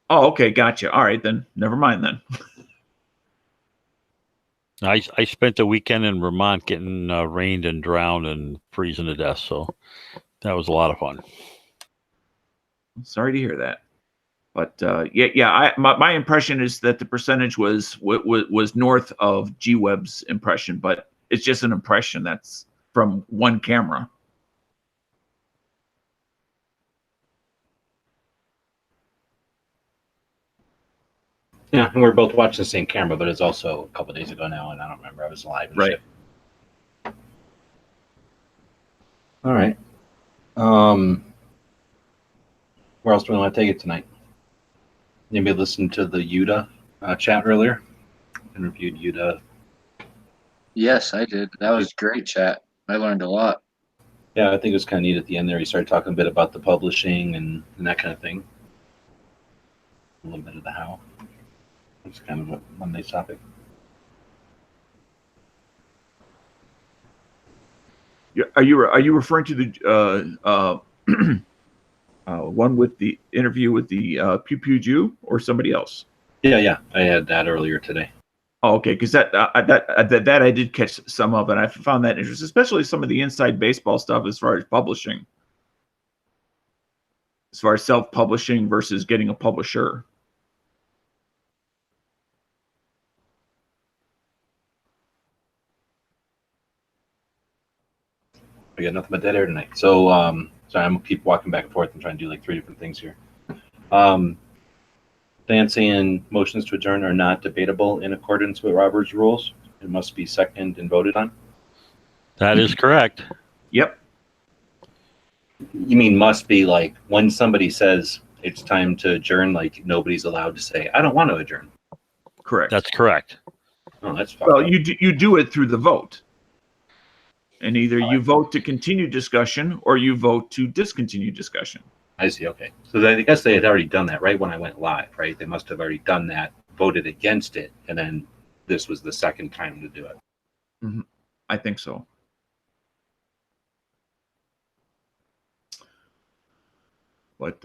Oh, okay, gotcha. All right, then never mind then. I spent the weekend in Vermont getting rained and drowned and freezing to death, so that was a lot of fun. Sorry to hear that. But my impression is that the percentage was north of G-Web's impression, but it's just an impression that's from one camera. Yeah, and we're both watching the same camera, but it's also a couple days ago now, and I don't remember. I was live. And Right. shit. All right. Where else do we want to take it tonight? Anybody listen to the Yuta chat earlier? Interviewed Yuta. Yes, I did. That was great chat. I learned a lot. Yeah, I think it was kind of neat at the end there. He started talking a bit about the publishing and that kind of thing. A little bit of the how. It's kind of a nice topic. Are you referring to the one with the interview with the Pew Pew Jew or somebody else? Yeah. I had that earlier today. Oh, okay, because that I did catch some of, and I found that interesting, especially some of the inside baseball stuff as far as publishing, as far as self-publishing versus getting a publisher. We got nothing but dead air tonight. So, sorry, I'm gonna keep walking back and forth and trying to do like 3 different things here. Dan saying motions to adjourn are not debatable in accordance with Robert's rules. It must be seconded and voted on. That is correct. Yep. You mean must be like when somebody says it's time to adjourn, like nobody's allowed to say, I don't want to adjourn. Correct. That's correct. Oh, that's fucked Well, up. you do it through the vote. And either you vote to continue discussion or you vote to discontinue discussion. I see. Okay. So I guess they had already done that, right? When I went live, right? They must have already done that, voted against it, and then this was the second time to do it. Mm-hmm. I think so. But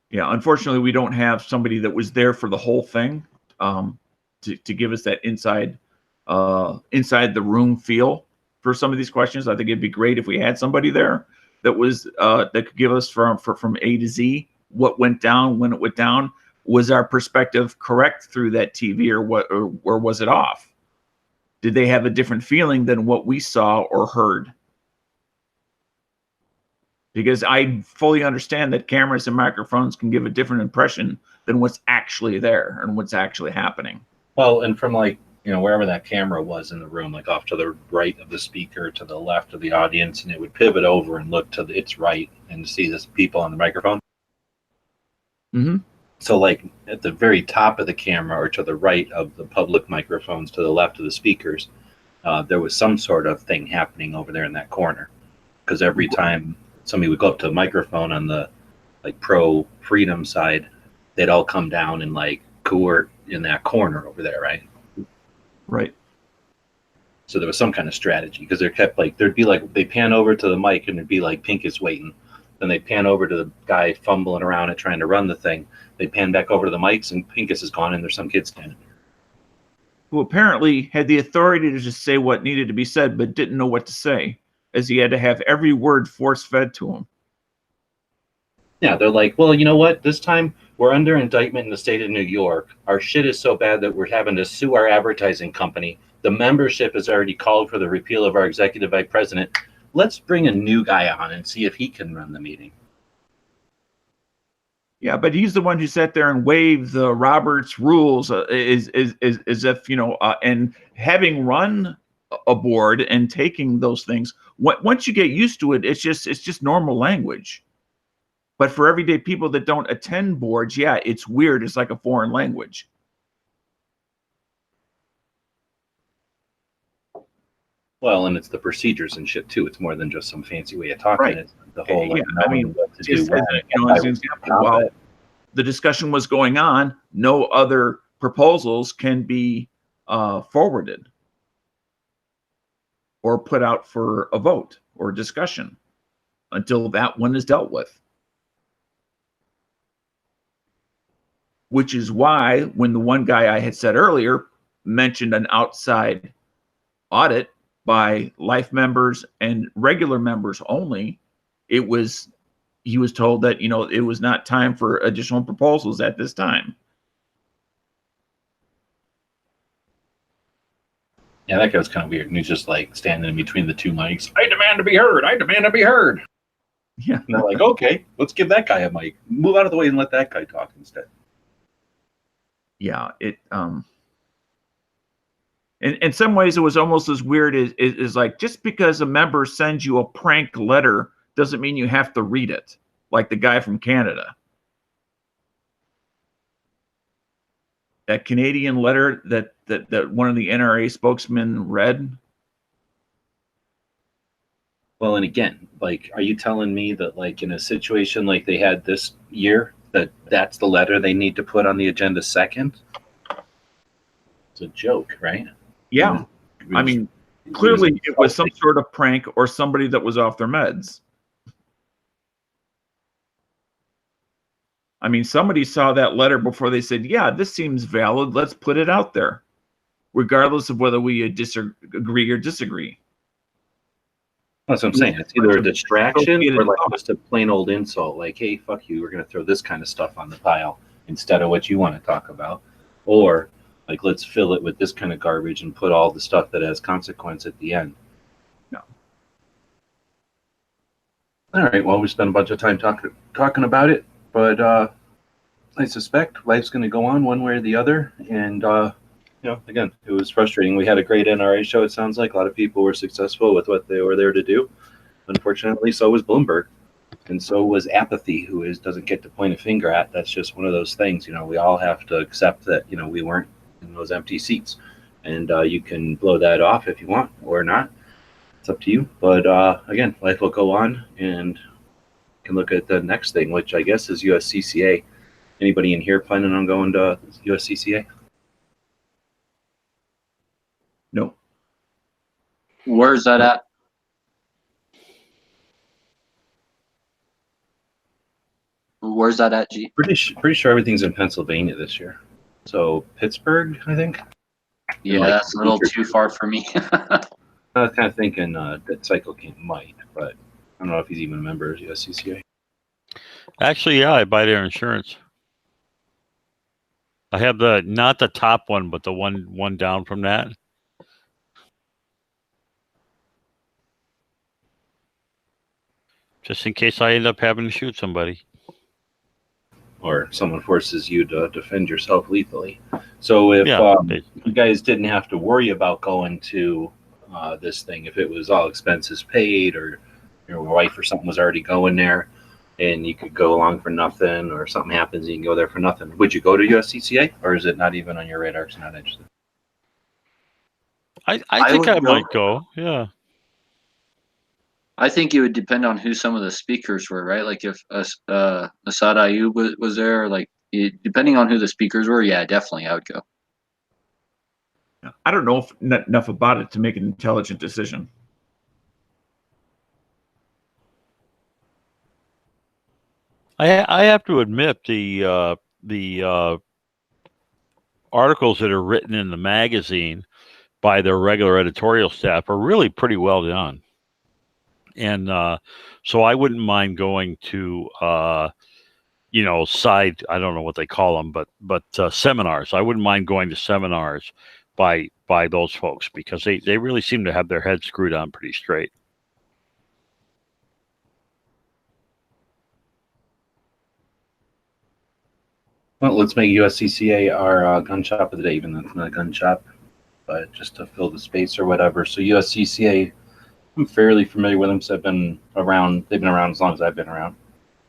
yeah, unfortunately, we don't have somebody that was there for the whole thing to give us that inside the room feel for some of these questions. I think it'd be great if we had somebody there that was that could give us from A to Z what went down, when it went down. Was our perspective correct through that TV, or was it off? Did they have a different feeling than what we saw or heard? Because I fully understand that cameras and microphones can give a different impression than what's actually there and what's actually happening. Well, and from like, wherever that camera was in the room, like off to the right of the speaker, to the left of the audience, and it would pivot over and look to its right and see this people on the microphone. Mm-hmm. So like at the very top of the camera or to the right of the public microphones, to the left of the speakers, there was some sort of thing happening over there in that corner. Because every time somebody would go up to a microphone on the like pro freedom side, they'd all come down and like court in that corner over there, right? Right. So there was some kind of strategy, because they kept like, there'd be like, they pan over to the mic and it'd be like Pincus waiting. Then they pan over to the guy fumbling around and trying to run the thing. They pan back over to the mics and Pincus is gone and there's some kid standing there. Who apparently had the authority to just say what needed to be said, but didn't know what to say, as he had to have every word force-fed to him. Yeah, they're like, well, you know what? This time we're under indictment in the state of New York. Our shit is so bad that we're having to sue our advertising company. The membership has already called for the repeal of our executive vice president. Let's bring a new guy on and see if he can run the meeting. Yeah, but he's the one who sat there and waved the Roberts rules as if, and having run a board and taking those things, once you get used to it, it's just normal language. But for everyday people that don't attend boards, yeah, it's weird. It's like a foreign language. Well, and it's the procedures and shit too. It's more than just some fancy way of talking. Right. It's the whole, like, Yeah, I mean, what to just do. as an example, while the discussion was going on, no other proposals can be forwarded or put out for a vote. or discussion until that one is dealt with. Which is why when the one guy I had said earlier mentioned an outside audit by life members and regular members only, he was told that, it was not time for additional proposals at this time. Yeah, that guy was kind of weird. And he's just like standing in between the two mics. I demand to be heard. I demand to be heard. Yeah. And they're like, okay, let's give that guy a mic. Move out of the way and let that guy talk instead. Yeah, in some ways it was almost as weird as like, just because a member sends you a prank letter doesn't mean you have to read it, like the guy from Canada. That Canadian letter that one of the NRA spokesmen read. Well, and again, like, are you telling me that, like, in a situation like they had this year, that's the letter they need to put on the agenda second? It's a joke, right? Yeah. I mean, clearly it was some sort of prank or somebody that was off their meds. I mean, somebody saw that letter before they said, yeah, this seems valid. Let's put it out there, regardless of whether we agree or disagree. That's what I'm saying. It's either a distraction or like just a plain old insult. Like, hey, fuck you. We're going to throw this kind of stuff on the pile instead of what you want to talk about. Or like, let's fill it with this kind of garbage and put all the stuff that has consequence at the end. No. All right. Well, we spent a bunch of time talking about it, but I suspect life's going to go on one way or the other. And, again, it was frustrating. We had a great NRA show. It sounds like a lot of people were successful with what they were there to do. Unfortunately, so was Bloomberg. And so was apathy, who doesn't get to point a finger at. That's just one of those things. We all have to accept that, we weren't in those empty seats. And you can blow that off if you want or not. It's up to you. But again, life will go on, and you can look at the next thing, which I guess is USCCA. Anybody in here planning on going to USCCA? No. Where's that at? Where's that at, G? Pretty sure everything's in Pennsylvania this year. So Pittsburgh, I think. Yeah, like, that's a little too far for me. I was kind of thinking that Cycle King might, but I don't know if he's even a member of USCCA. Actually, yeah, I buy their insurance. I have not the top one, but the one down from that. Just in case I end up having to shoot somebody. Or someone forces you to defend yourself lethally. So if you guys didn't have to worry about going to this thing, if it was all expenses paid or your wife or something was already going there and you could go along for nothing, or something happens and you can go there for nothing, would you go to USCCA, or is it not even on your radar because you're not interested? I think I might go, yeah. I think it would depend on who some of the speakers were, right? Like if Asad Ayub was there, like depending on who the speakers were, yeah, definitely I would go. I don't know enough about it to make an intelligent decision. I have to admit the articles that are written in the magazine by their regular editorial staff are really pretty well done. And so I wouldn't mind going to, side, I don't know what they call them, but seminars. I wouldn't mind going to seminars by those folks, because they really seem to have their heads screwed on pretty straight. Well, let's make USCCA our gun shop of the day, even though it's not a gun shop, but just to fill the space or whatever. So USCCA, I'm fairly familiar with them, so they've been around as long as I've been around.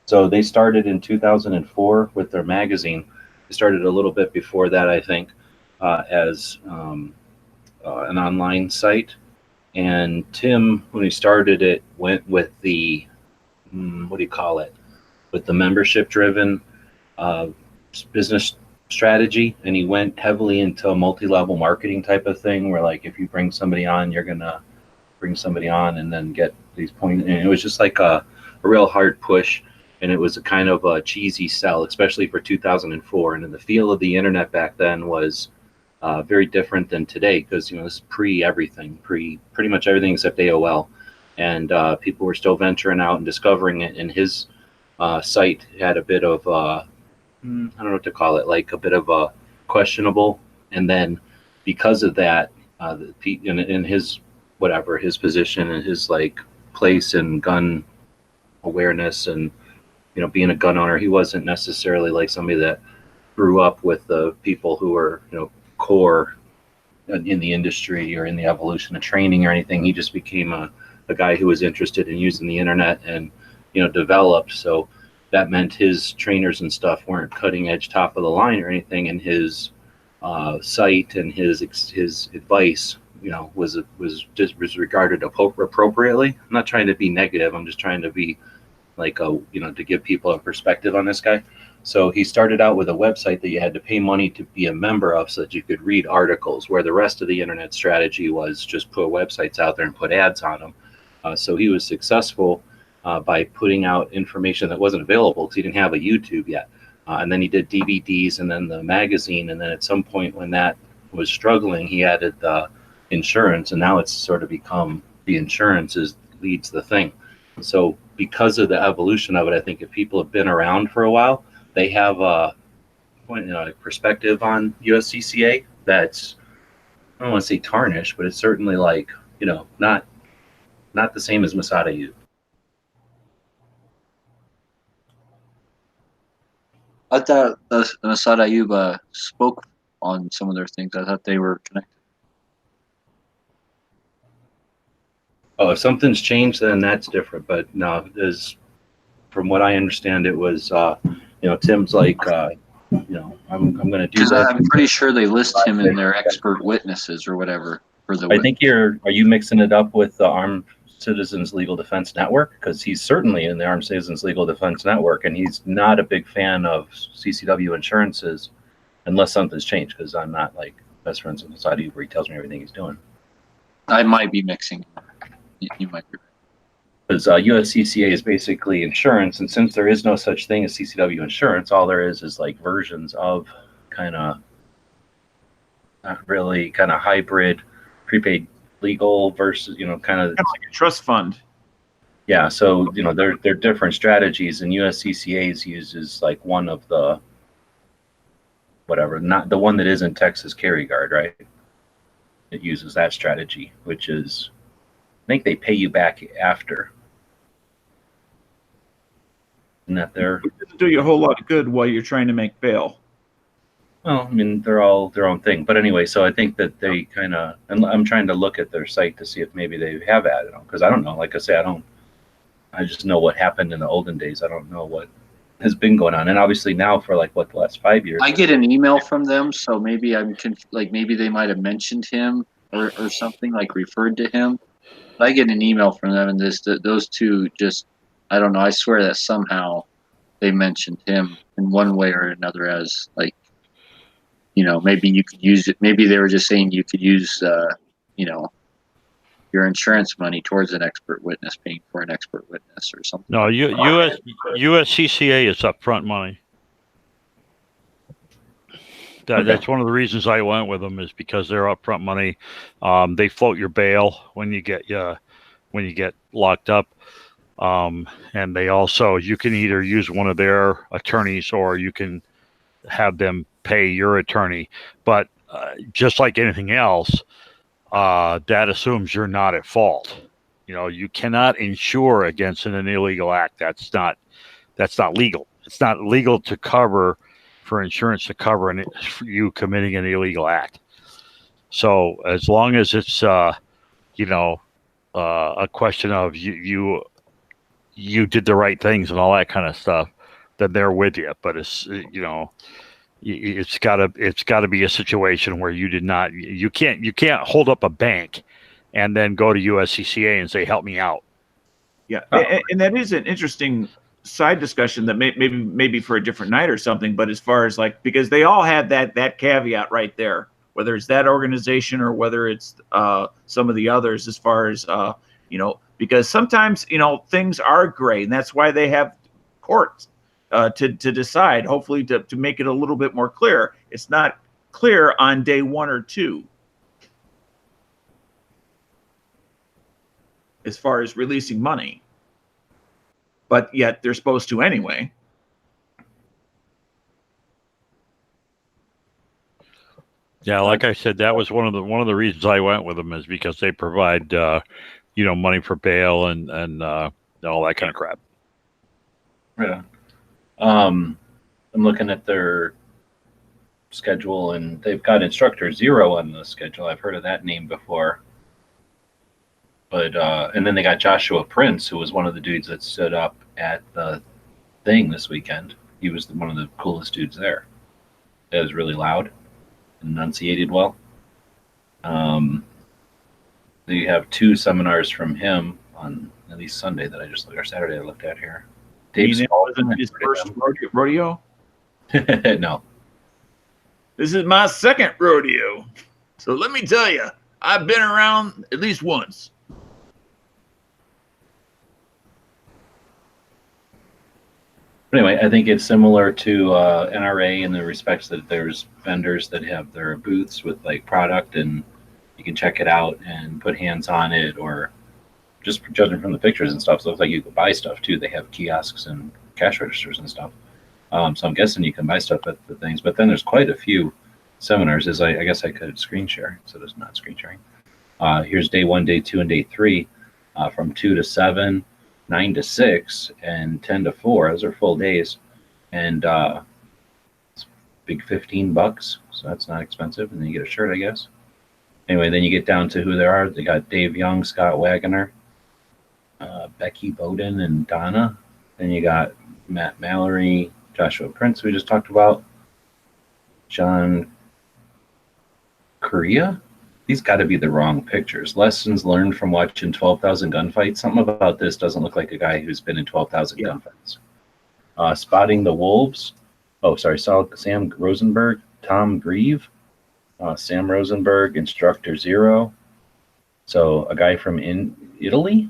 So they started in 2004 with their magazine. They started a little bit before that, I think, as an online site. And Tim, when he started it, went with the, with the membership-driven business strategy. And he went heavily into a multi-level marketing type of thing, where like if you bring somebody on, you're going to bring somebody on and then get He's pointing, and it was just like a real hard push, and it was a kind of a cheesy sell, especially for 2004. And the feel of the internet back then was very different than today, because this is pre-everything, pretty much everything except AOL, and people were still venturing out and discovering it. And his site had a bit of I don't know what to call it, like a bit of a questionable. And then because of that, in his whatever his position and his like place in gun awareness and being a gun owner, he wasn't necessarily like somebody that grew up with the people who were core in the industry or in the evolution of training or anything. He just became a guy who was interested in using the internet and developed. So that meant his trainers and stuff weren't cutting edge, top of the line or anything, and his site and his advice was regarded appropriately. I'm not trying to be negative. I'm just trying to be like to give people a perspective on this guy. So he started out with a website that you had to pay money to be a member of so that you could read articles, where the rest of the internet strategy was just put websites out there and put ads on them. So he was successful by putting out information that wasn't available because he didn't have a YouTube yet. And then he did DVDs and then the magazine. And then at some point when that was struggling, he added the insurance, and now it's sort of become the insurance leads the thing. So because of the evolution of it, I think if people have been around for a while, they have a perspective on USCCA that's, I don't want to say tarnished, but it's certainly like, not the same as Masada Ayub. I thought Masada Ayub spoke on some of their things. I thought they were connected. Oh, if something's changed, then that's different. But no, from what I understand, it was, Tim's like, I'm going to do that. I'm pretty sure they list him in their expert witnesses or whatever for the. I think are you mixing it up with the Armed Citizens Legal Defense Network? Because he's certainly in the Armed Citizens Legal Defense Network, and he's not a big fan of CCW insurances unless something's changed, because I'm not like best friends with Masada where he tells me everything he's doing. I might be mixing. You might be right. Because USCCA is basically insurance, and since there is no such thing as CCW insurance, all there is like versions of kind of not really kind of hybrid prepaid legal versus kind of like a trust fund. Yeah, so they're different strategies, and USCCA's uses like one of the whatever, not the one that isn't Texas Carry Guard, right? It uses that strategy, which is I think they pay you back after. And that they're it doesn't do you a whole lot of good while you're trying to make bail. Well, I mean, they're all their own thing. But anyway, so I think that they kind of, and I'm trying to look at their site to see if maybe they have added them, because I don't know. Like I say, I just know what happened in the olden days. I don't know what has been going on. And obviously now for like the last 5 years. I get an email from them, so maybe maybe they might have mentioned him or something, like referred to him. I get an email from them, and those two just, I don't know. I swear that somehow they mentioned him in one way or another as like, maybe you could use it. Maybe they were just saying you could use, your insurance money towards an expert witness, paying for an expert witness or something. No, USCCA is upfront money. That's one of the reasons I went with them, is because they're upfront money. They float your bail when you get locked up, and they also, you can either use one of their attorneys or you can have them pay your attorney. But just like anything else, that assumes you're not at fault. You cannot insure against an illegal act. That's not legal. It's not legal to cover for insurance to cover you committing an illegal act. So as long as it's a question of you did the right things and all that kind of stuff, then they're with you. But it's it's gotta be a situation where you can't hold up a bank and then go to USCCA and say, help me out. Yeah, and that is an interesting side discussion that maybe for a different night or something. But as far as like, because they all had that caveat right there, whether it's that organization or whether it's some of the others, as far as because sometimes, you know, things are gray, and that's why they have courts to decide, hopefully to make it a little bit more clear. It's not clear on day 1 or 2 as far as releasing money, but yet they're supposed to anyway. Yeah, like I said, that was one of the reasons I went with them, is because they provide money for bail and all that kind of crap. Yeah. I'm looking at their schedule, and they've got Instructor Zero on the schedule. I've heard of that name before. But and then they got Joshua Prince, who was one of the dudes that stood up at the thing this weekend. He was one of the coolest dudes there. It was really loud, enunciated well. You have 2 seminars from him on at least Sunday that I just looked, or Saturday I looked at here. Dave wasn't his first rodeo? No. This is my second rodeo. So let me tell you, I've been around at least once. Anyway, I think it's similar to NRA in the respects that there's vendors that have their booths with like product, and you can check it out and put hands on it, or just judging from the pictures and stuff, so it looks like you can buy stuff too. They have kiosks and cash registers and stuff. So I'm guessing you can buy stuff at the things, but then there's quite a few seminars. I guess I could screen share, so it's not screen sharing. Here's day 1, day 2, and day 3 from 2 to 7, 9 to 6, and 10 to 4. Those are full days, and it's big $15, so that's not expensive. And then you get a shirt, I guess. Anyway, then you get down to who there are. They got Dave Young, Scott Wagoner, Becky Bowden, and Donna. Then you got Matt Mallory, Joshua Prince, we just talked about, John Korea. These got to be the wrong pictures. Lessons learned from watching 12,000 gunfights. Something about this doesn't look like a guy who's been in 12,000 gunfights. Spotting the Wolves. Oh, sorry. Sam Rosenberg, Tom Grieve, Sam Rosenberg, Instructor Zero. So a guy from Italy. Is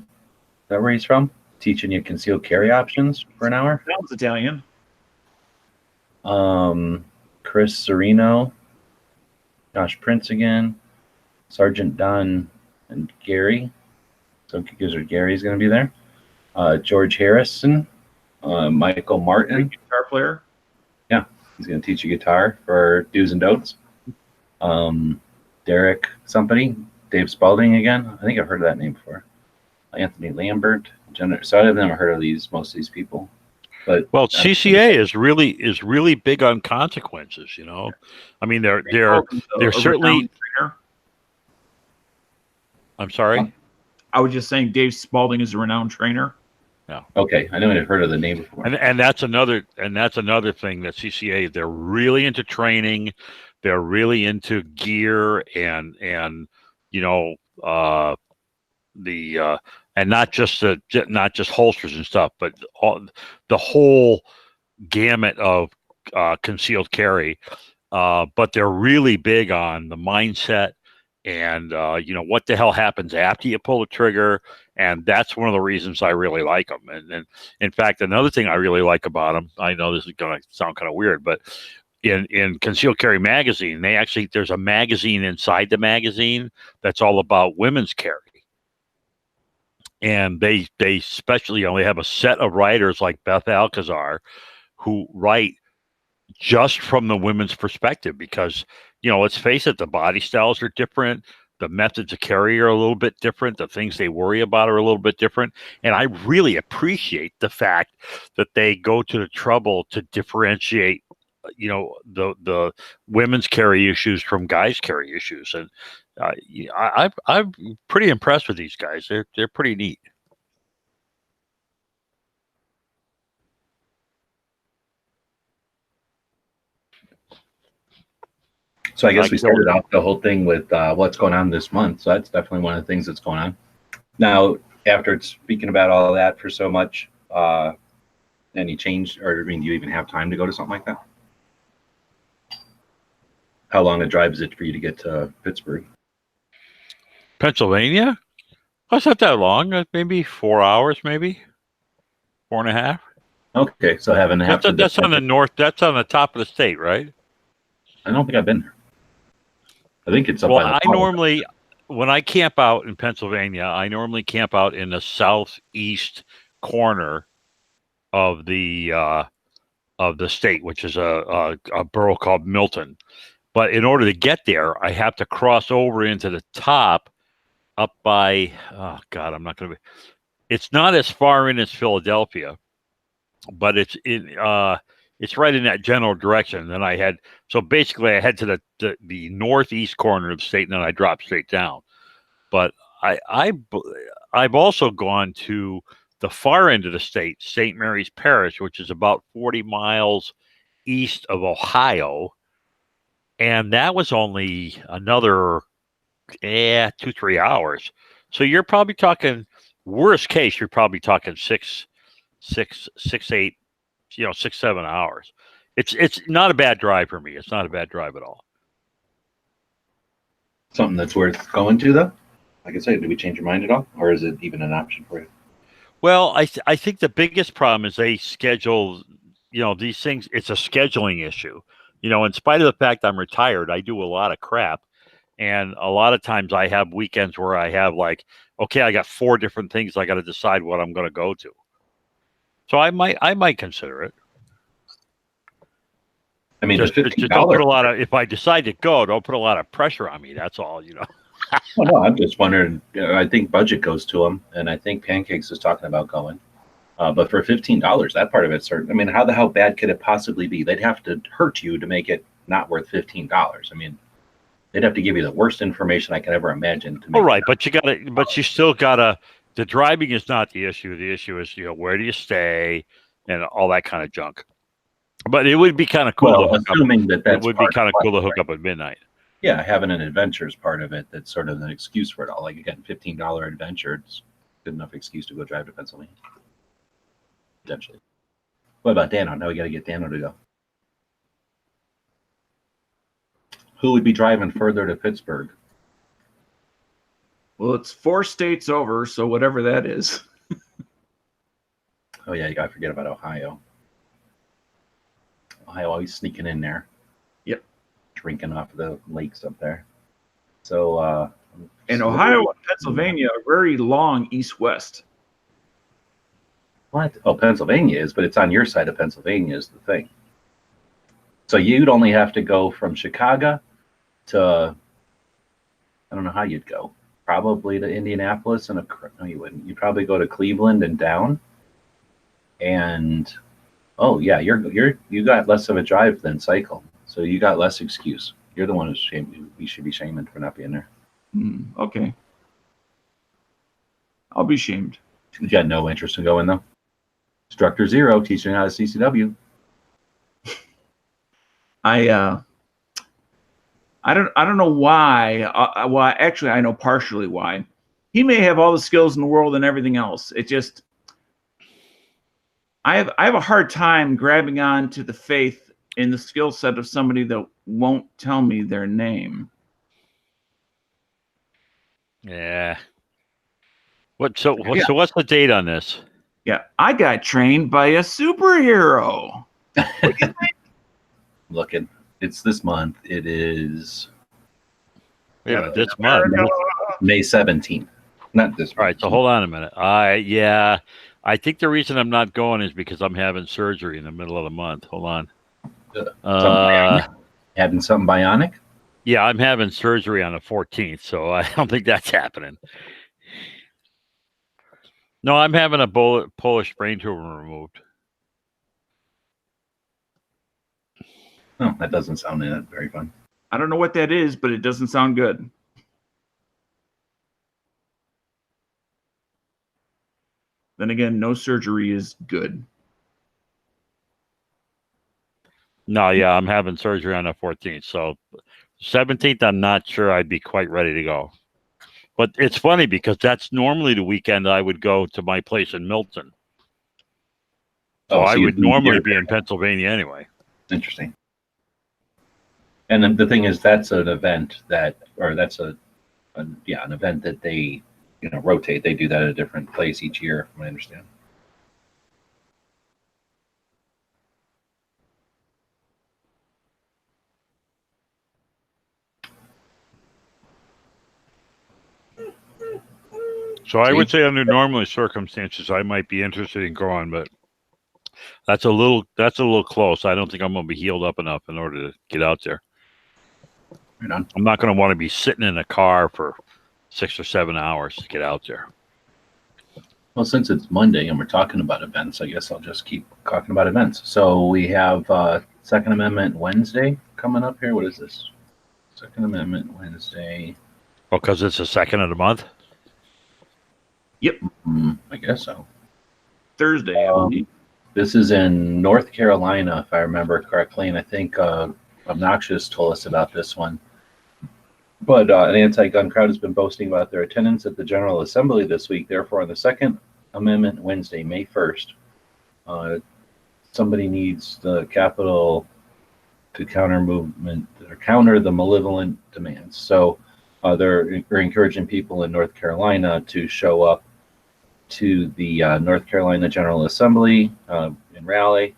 that where he's from? Teaching you concealed carry options for an hour. Sounds Italian. Chris Serino, Josh Prince again, Sergeant Don and Gary. So Gary's going to be there. George Harrison, Michael Martin, guitar player. Yeah, he's going to teach you guitar for do's and don'ts. Derek somebody, Dave Spalding again. I think I've heard of that name before. Anthony Lambert. So I've never heard of most of these people. But well, CCA is really big on consequences. You know, I mean they're certainly. I'm sorry. I was just saying Dave Spalding is a renowned trainer. Yeah. Okay, I know I've heard of the name before. And that's another thing that CCA, they're really into training, they're really into gear and and not just holsters and stuff, but the whole gamut of concealed carry. But they're really big on the mindset and what the hell happens after you pull the trigger, and that's one of the reasons I really like them. And in fact, another thing I really like about them, I know this is going to sound kind of weird, but in Concealed Carry magazine, there's a magazine inside the magazine that's all about women's carry. And they especially they have a set of writers like Beth Alcazar who write just from the women's perspective, because let's face it, the body styles are different, the methods of carry are a little bit different, the things they worry about are a little bit different, and I really appreciate the fact that they go to the trouble to differentiate the women's carry issues from guys' carry issues. And I'm pretty impressed with these guys. They're pretty neat. So I guess we started off the whole thing with what's going on this month. So that's definitely one of the things that's going on. Now, after speaking about all of that for so much, any change, or do you even have time to go to something like that? How long a drive is it for you to get to Pittsburgh? Pennsylvania? That's not that long. Maybe 4 hours, maybe 4.5. Okay, so having half. That's on the north. That's on the top of the state, right? I don't think I've been there. I think it's up Well, by the I falls. normally, when I camp out in Pennsylvania, I normally camp out in the southeast corner of the state, which is a borough called Milton. But in order to get there, I have to cross over into the top up by, oh God, I'm not going to be, it's not as far in as Philadelphia, but it's right in that general direction. Then so basically I head to the northeast corner of the state, and then I drop straight down. But I've also gone to the far end of the state, St. Mary's Parish, which is about 40 miles east of Ohio. And that was only another 2-3 hours. So you're probably talking, worst case, you're probably talking 6, 8, 6-7 hours. It's not a bad drive for me. It's not a bad drive at all. Something that's worth going to, though. Like I said, did we change your mind at all, or is it even an option for you? Well, I think the biggest problem is they schedule, these things. It's a scheduling issue. In spite of the fact I'm retired, I do a lot of crap. And a lot of times I have weekends where I have okay, I got 4 different things I got to decide what I'm going to go to. So I might consider it. I mean, just don't put a lot of, if I decide to go, don't put a lot of pressure on me. That's all, Well, no, I'm just wondering. I think budget goes to them, and I think Pancakes is talking about going. But for $15, that part of it's certain. I mean, how bad could it possibly be? They'd have to hurt you to make it not worth $15. I mean, they'd have to give you the worst information I can ever imagine. To make right, but you still gotta. The driving is not the issue. The issue is, where do you stay and all that kind of junk. But it would be kind of cool. Well, assuming that's it would be kind of cool to hook up at midnight. Yeah, having an adventure is part of it. That's sort of an excuse for it all. Like, again, $15 adventure, it's good enough excuse to go drive to Pennsylvania. Potentially. What about Dano? Now we got to get Dano to go. Who would be driving further to Pittsburgh? Well, it's 4 states over, so whatever that is. Oh, yeah, you got to forget about Ohio. Ohio always sneaking in there. Yep. Drinking off the lakes up there. So, and Ohio and Pennsylvania are very long east-west. What? Oh, Pennsylvania is, but it's on your side of Pennsylvania is the thing. So you'd only have to go from Chicago to, I don't know how you'd go. Probably to Indianapolis no, you wouldn't. You'd probably go to Cleveland and down. And oh yeah, you got less of a drive than cycle, so you got less excuse. You're the one who's shamed. We should be shamed for not being there. Okay, I'll be shamed. You got no interest in going though. Instructor Zero teaching how to CCW. I don't know why. Well, actually, I know partially why. He may have all the skills in the world and everything else. It just, I have a hard time grabbing on to the faith in the skill set of somebody that won't tell me their name. Yeah. So what's the date on this? Yeah, I got trained by a superhero. Looking. It's this month. It is. Yeah, this month. May 17th. Not this month. All right, so hold on a minute. I think the reason I'm not going is because I'm having surgery in the middle of the month. Hold on. Having something bionic? Yeah, I'm having surgery on the 14th, so I don't think that's happening. No, I'm having a Polish brain tumor removed. Oh, that doesn't sound very fun. I don't know what that is, but it doesn't sound good. Then again, no surgery is good. No, yeah, I'm having surgery on the 14th. So 17th, I'm not sure I'd be quite ready to go. But it's funny because that's normally the weekend I would go to my place in Milton. So I would normally be in Pennsylvania anyway. Interesting. And then the thing is, that's an event an event that they rotate. They do that at a different place each year, from what I understand. So I would say under normal circumstances, I might be interested in going, but that's a little close. I don't think I'm going to be healed up enough in order to get out there. Right on. I'm not going to want to be sitting in a car for 6 or 7 hours to get out there. Well, since it's Monday and we're talking about events, I guess I'll just keep talking about events. So we have Second Amendment Wednesday coming up here. What is this? Second Amendment Wednesday. Oh, because it's the second of the month? Yep. I guess so. Thursday, I believe. This is in North Carolina, if I remember correctly, and I think Obnoxious told us about this one. But an anti-gun crowd has been boasting about their attendance at the General Assembly this week. Therefore, on the Second Amendment Wednesday, May 1st, somebody needs the Capitol to counter the malevolent demands. So they're encouraging people in North Carolina to show up to the North Carolina General Assembly in Raleigh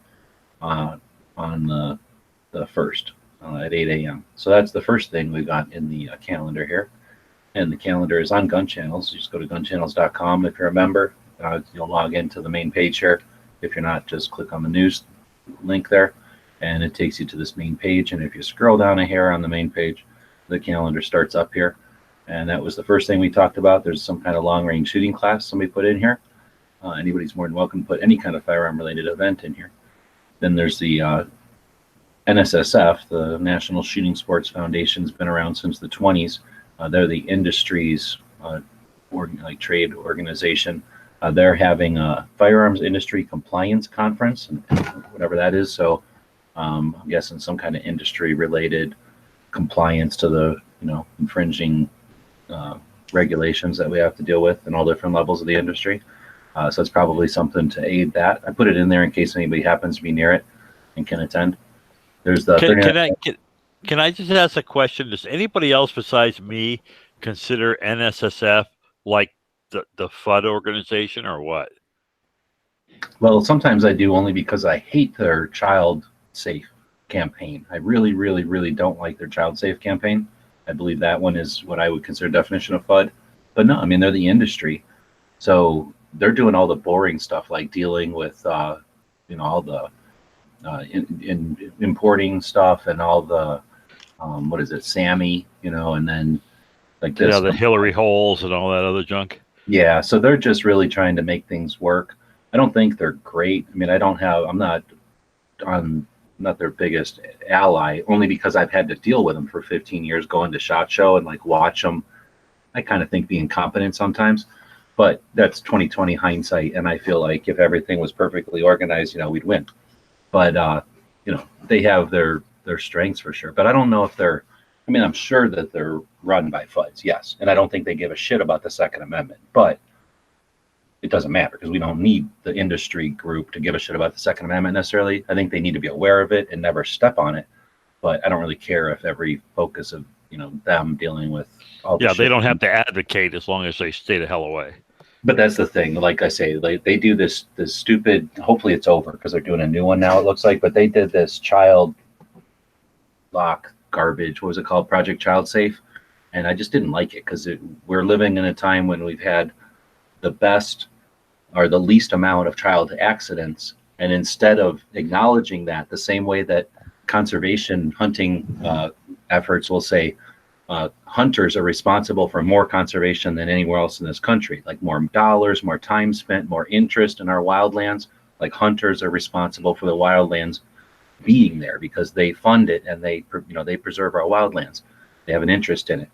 on the 1st at 8 a.m. So that's the first thing we got in the calendar here. And the calendar is on Gun Channels. You just go to gunchannels.com. If you're a member, you'll log into the main page here. If you're not, just click on the news link there, and it takes you to this main page. And if you scroll down a hair on the main page, the calendar starts up here. And that was the first thing we talked about. There's some kind of long-range shooting class somebody put in here. Anybody's more than welcome to put any kind of firearm-related event in here. Then there's the NSSF, the National Shooting Sports Foundation, has been around since the 20s. They're the industry's trade organization. They're having a firearms industry compliance conference, and whatever that is. So I'm guessing some kind of industry-related compliance to the infringing regulations that we have to deal with in all different levels of the industry. So it's probably something to aid that. I put it in there in case anybody happens to be near it and can attend. There's the can I just ask a question? Does anybody else besides me consider NSSF like the FUD organization or what? Well, sometimes I do, only because I hate their child safe campaign. I really, really, really don't like their child safe campaign. I believe that one is what I would consider definition of FUD. But no, I mean, they're the industry. So they're doing all the boring stuff like dealing with, all the importing stuff and all the, SAMI, and then like this. Yeah, the Hillary holes and all that other junk. Yeah, so they're just really trying to make things work. I don't think they're great. I mean, I'm not their biggest ally, only because I've had to deal with them for 15 years, going to SHOT Show and watch them. I kind of think being competent sometimes, but that's 2020 hindsight. And I feel like if everything was perfectly organized, we'd win. But they have their strengths for sure. But I don't know if I'm sure that they're run by FUDs, yes. And I don't think they give a shit about the Second Amendment, but it doesn't matter because we don't need the industry group to give a shit about the Second Amendment necessarily. I think they need to be aware of it and never step on it. But I don't really care if every focus of them dealing with all the they shit. don't have to advocate as long as they stay the hell away. But that's the thing. Like I say, they do this stupid. Hopefully it's over because they're doing a new one now. It looks like, but they did this child lock garbage. What was it called? Project Child Safe. And I just didn't like it because we're living in a time when we've had the best or the least amount of child accidents. And instead of acknowledging that the same way that conservation hunting efforts will say hunters are responsible for more conservation than anywhere else in this country, like more dollars, more time spent, more interest in our wildlands. Like hunters are responsible for the wildlands being there because they fund it and they preserve our wildlands. They have an interest in it.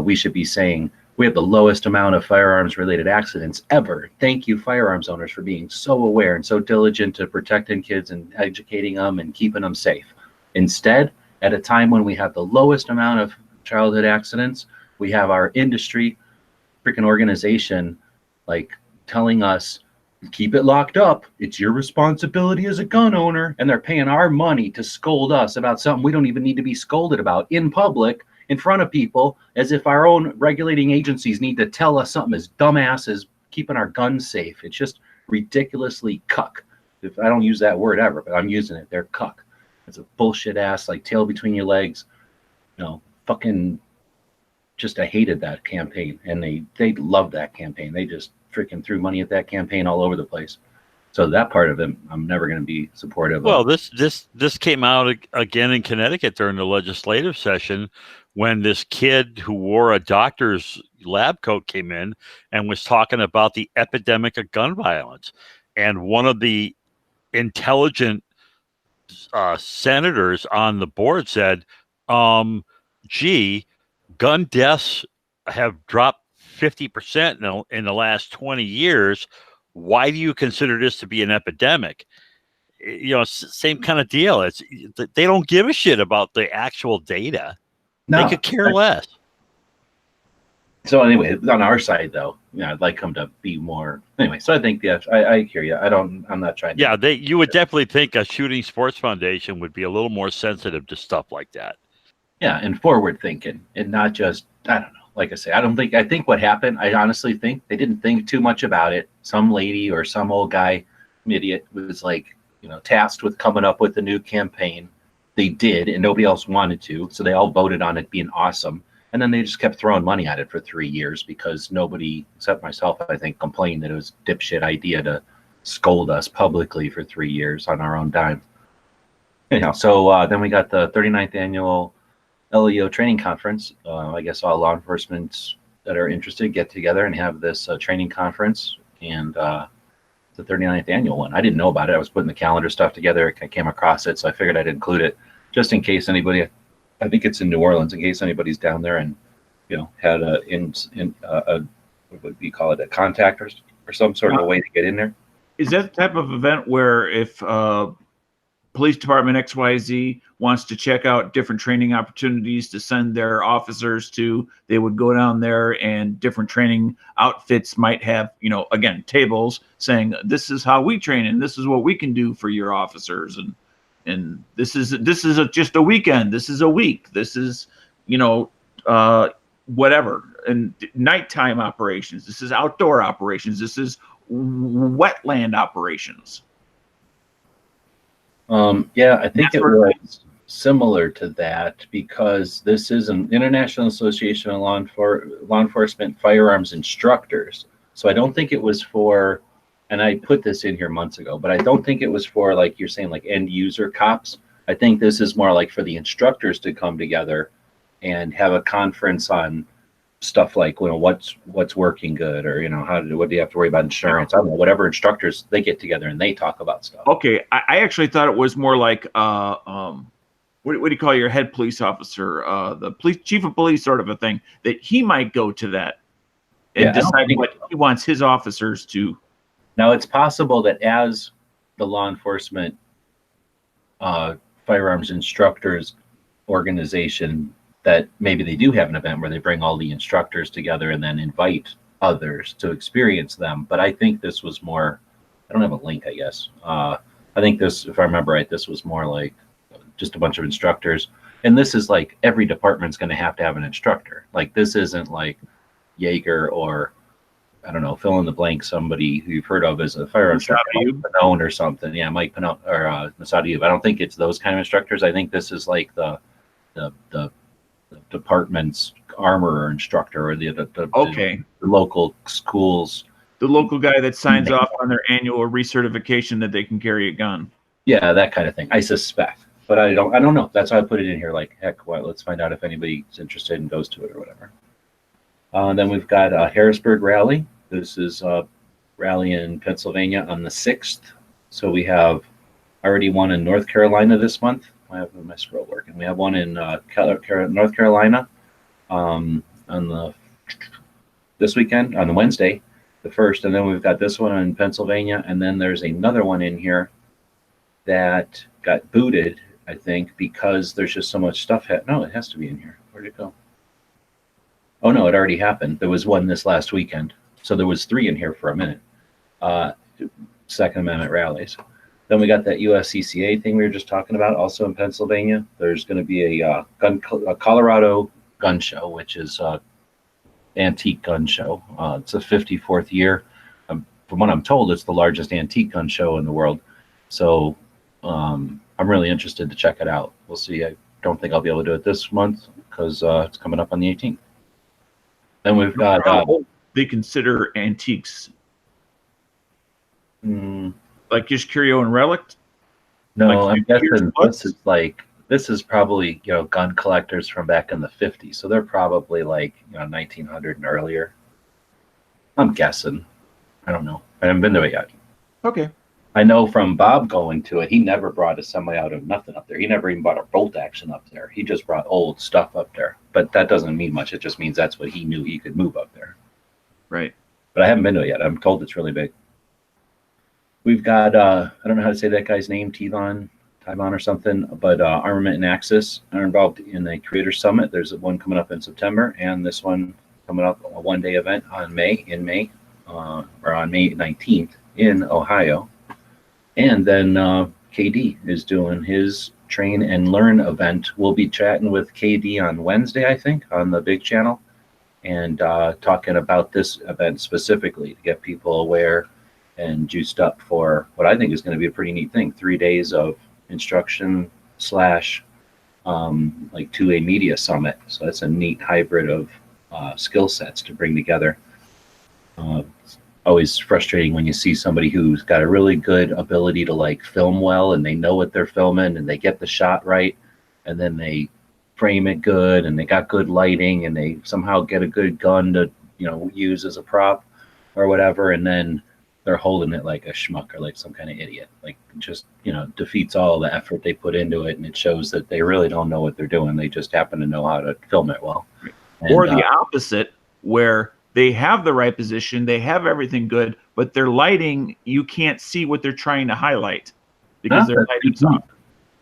We should be saying we have the lowest amount of firearms related accidents ever. Thank you, firearms owners, for being so aware and so diligent to protecting kids and educating them and keeping them safe. Instead, at a time when we have the lowest amount of childhood accidents, we have our industry freaking organization telling us, keep it locked up. It's your responsibility as a gun owner. And they're paying our money to scold us about something we don't even need to be scolded about in public in front of people as if our own regulating agencies need to tell us something as dumbass as keeping our guns safe. It's just ridiculously cuck. If I don't use that word ever, but I'm using it. They're cuck. It's a bullshit ass, like tail between your legs. Fucking just, I hated that campaign, and they loved that campaign. They just freaking threw money at that campaign all over the place. So that part of it, I'm never going to be supportive Well, of. this came out again in Connecticut during the legislative session when this kid who wore a doctor's lab coat came in and was talking about the epidemic of gun violence. And one of the intelligent senators on the board said, gee, gun deaths have dropped 50% in the last 20 years. Why do you consider this to be an epidemic? Same kind of deal. It's they don't give a shit about the actual data. No. They could care less. So anyway, on our side though, I'd like them to be more. Anyway, so I think I hear you. I'm not trying to. Yeah, you would definitely think a shooting sports foundation would be a little more sensitive to stuff like that. Yeah, and forward thinking, and not just, I don't know. Like I say, I think what happened, I honestly think they didn't think too much about it. Some lady or some old guy, idiot, was like, tasked with coming up with a new campaign. They did, and nobody else wanted to, so they all voted on it being awesome. And then they just kept throwing money at it for 3 years because nobody, except myself, I think, complained that it was a dipshit idea to scold us publicly for 3 years on our own dime. Anyhow, so then we got the 39th annual LEO training conference. I guess all law enforcement that are interested get together and have this training conference, and the 39th annual one. I didn't know about it. I was putting the calendar stuff together. I came across it, so I figured I'd include it just in case anybody. I think it's in New Orleans. In case anybody's down there and had a what would we call it, a contact or some sort of a way to get in there. Is that the type of event where if police department XYZ wants to check out different training opportunities to send their officers to, they would go down there, and different training outfits might have, again, tables saying, this is how we train and this is what we can do for your officers. And this is just a weekend. This is a week. This is, whatever. And nighttime operations. This is outdoor operations. This is wetland operations. Yeah, I think it was similar to that because this is an International Association of Law Enforcement Firearms Instructors. So I don't think it was for, and I put this in here months ago, but I don't think it was for, like you're saying, like end user cops. I think this is more like for the instructors to come together and have a conference on stuff like, what's working good, or what do you have to worry about insurance? I don't know, whatever instructors, they get together and they talk about stuff. Okay, I actually thought it was more like what do you call your head police officer, the police chief of police, sort of a thing, that he might go to that and decide what he wants his officers to. Now it's possible that as the law enforcement firearms instructors organization, that maybe they do have an event where they bring all the instructors together and then invite others to experience them. But I think this was more, I don't have a link, I guess. I think this, if I remember right, this was more like just a bunch of instructors. And this is like every department's going to have an instructor. Like this isn't like Jaeger or, I don't know, fill in the blank, somebody who you've heard of as a fire instructor, Mike Pannone or something. Yeah, Mike Pannone or Masadi. I don't think it's those kind of instructors. I think this is like the department's armorer instructor, or the local schools. The local guy that signs off on their annual recertification that they can carry a gun. Yeah, that kind of thing. I suspect, but I don't know. That's why I put it in here. Like, heck, let's find out if anybody's interested and goes to it or whatever. Then we've got a Harrisburg rally. This is a rally in Pennsylvania on the 6th. So we have already one in North Carolina this month. I have my scroll working. We have one in North Carolina on this weekend, on the Wednesday, the 1st. And then we've got this one in Pennsylvania. And then there's another one in here that got booted, I think, because there's just so much stuff. No, it has to be in here. Where'd it go? Oh, no, it already happened. There was one this last weekend. So there was 3 in here for a minute. Second Amendment rallies. Then we got that USCCA thing we were just talking about, also in Pennsylvania. There's going to be a Colorado gun show, which is antique gun show. It's the 54th year. From what I'm told, it's the largest antique gun show in the world. So I'm really interested to check it out. We'll see. I don't think I'll be able to do it this month because it's coming up on the 18th. Then we've got they consider antiques mm, like just curio and relic. no, Like I'm guessing this is probably gun collectors from back in the 50s. So they're probably like 1900 and earlier. I'm guessing. I don't know. I haven't been to it yet. Okay. I know from Bob going to it, he never brought a semi out of nothing up there. He never even brought a bolt action up there. He just brought old stuff up there. But that doesn't mean much. It just means that's what he knew he could move up there. Right. But I haven't been to it yet. I'm told it's really big. We've got, I don't know how to say that guy's name, Tyvon or something, but Armament and Axis are involved in the Creator Summit. There's one coming up in September, and this one coming up, a one-day event on May, or on May 19th in Ohio. And then KD is doing his Train and Learn event. We'll be chatting with KD on Wednesday, I think, on the big channel, and talking about this event specifically to get people aware and juiced up for what I think is going to be a pretty neat thing. 3 days of instruction / like 2A media summit. So that's a neat hybrid of skill sets to bring together. It's always frustrating when you see somebody who's got a really good ability to like film well, and they know what they're filming and they get the shot right, and then they frame it good and they got good lighting and they somehow get a good gun to use as a prop or whatever, and then they're holding it like a schmuck or like some kind of idiot. Like just defeats all the effort they put into it, and it shows that they really don't know what they're doing. They just happen to know how to film it well. And, or the opposite, where they have the right position, they have everything good, but their lighting, you can't see what they're trying to highlight because their lighting's off.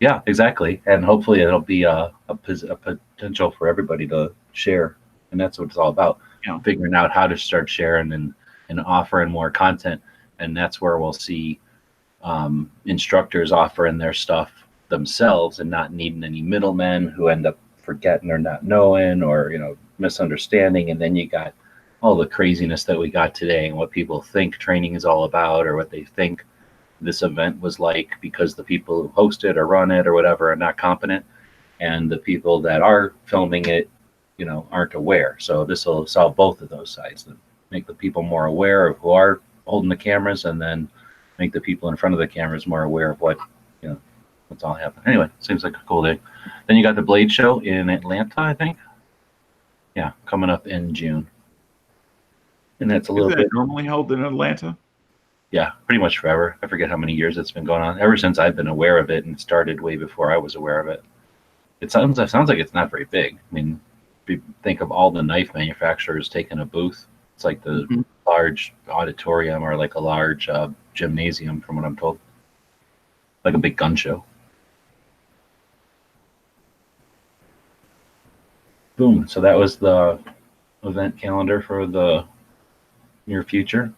Yeah, exactly. And hopefully it'll be a potential for everybody to share. And that's what it's all about. Figuring out how to start sharing and offering more content. And that's where we'll see instructors offering their stuff themselves and not needing any middlemen who end up forgetting or not knowing or misunderstanding. And then you got all the craziness that we got today and what people think training is all about, or what they think this event was like, because the people who host it or run it or whatever are not competent, and the people that are filming it aren't aware. So this will solve both of those sides, and make the people more aware of who are holding the cameras, and then make the people in front of the cameras more aware of what's all happening. Anyway, seems like a cool day. Then you got the Blade Show in Atlanta, I think. Yeah, coming up in June. And that's a little bit normally held in Atlanta. Yeah, pretty much forever. I forget how many years it's been going on. Ever since I've been aware of it, and it started way before I was aware of it. It sounds like it's not very big. I mean, if you think of all the knife manufacturers taking a booth, it's like the large auditorium or like a large gymnasium, from what I'm told. Like a big gun show. Boom. So that was the event calendar for the near future.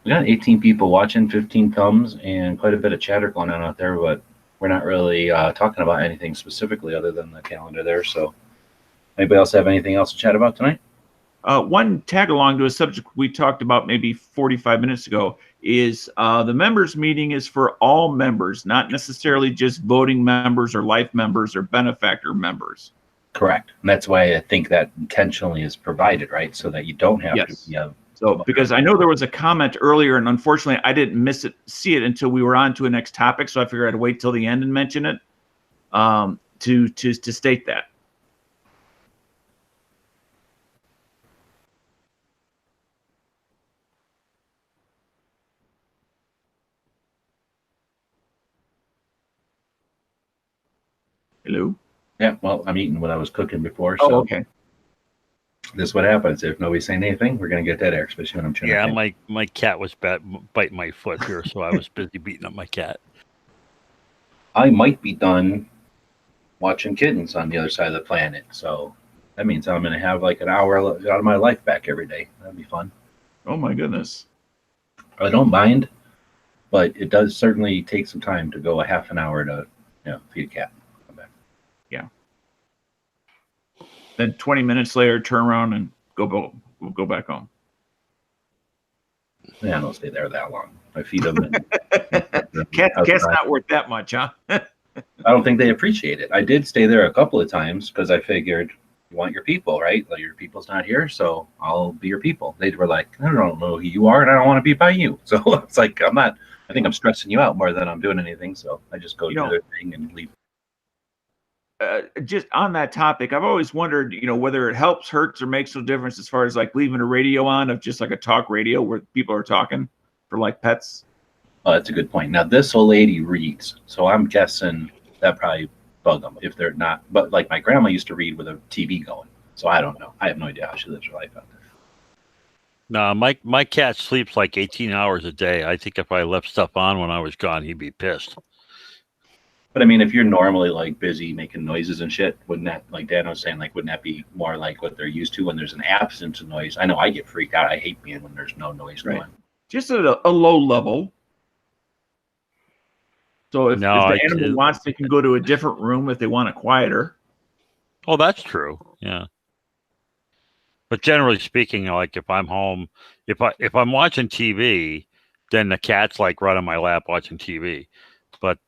We got 18 people watching, 15 thumbs, and quite a bit of chatter going on out there, but we're not really talking about anything specifically other than the calendar there. So anybody else have anything else to chat about tonight? One tag along to a subject we talked about maybe 45 minutes ago is the members meeting is for all members, not necessarily just voting members or life members or benefactor members. Correct. And that's why I think that intentionally is provided, right? So that you don't have to. So because I know there was a comment earlier, and unfortunately I didn't see it until we were on to a next topic. So I figured I'd wait till the end and mention it to state that. Hello? Yeah, well, I'm eating what I was cooking before. So okay. This is what happens. If nobody's saying anything, we're going to get that air, especially when I'm trying to my cat was biting my foot here, so I was busy beating up my cat. I might be done watching kittens on the other side of the planet. So that means I'm going to have like an hour out of my life back every day. That'd be fun. Oh, my goodness. I don't mind, but it does certainly take some time to go a half an hour to feed a cat. Yeah. Then 20 minutes later, turn around and go back home. Yeah, I don't stay there that long. I feed them. Cat's not worth that much, huh? I don't think they appreciate it. I did stay there a couple of times because I figured you want your people, right? Like your people's not here, so I'll be your people. They were like, I don't know who you are, and I don't want to be by you. So it's like I think I'm stressing you out more than I'm doing anything. So I just go do their thing and leave. Just on that topic, I've always wondered, whether it helps, hurts, or makes no difference as far as like leaving a radio on of just like a talk radio where people are talking for like pets. Oh, that's a good point. Now this old lady reads, so I'm guessing that probably bug them if they're not. But like my grandma used to read with a TV going, so I don't know. I have no idea how she lives her life out there. No, my cat sleeps like 18 hours a day. I think if I left stuff on when I was gone, he'd be pissed. But I mean, if you're normally like busy making noises and shit, wouldn't that, like Dan was saying, like, wouldn't that be more like what they're used to when there's an absence of noise? I know I get freaked out. I hate being when there's no noise going. Just at a low level. So if the animal wants, they can go to a different room if they want it quieter. Oh, that's true. Yeah. But generally speaking, like if I'm home, if I'm watching TV, then the cat's like right on my lap watching TV. But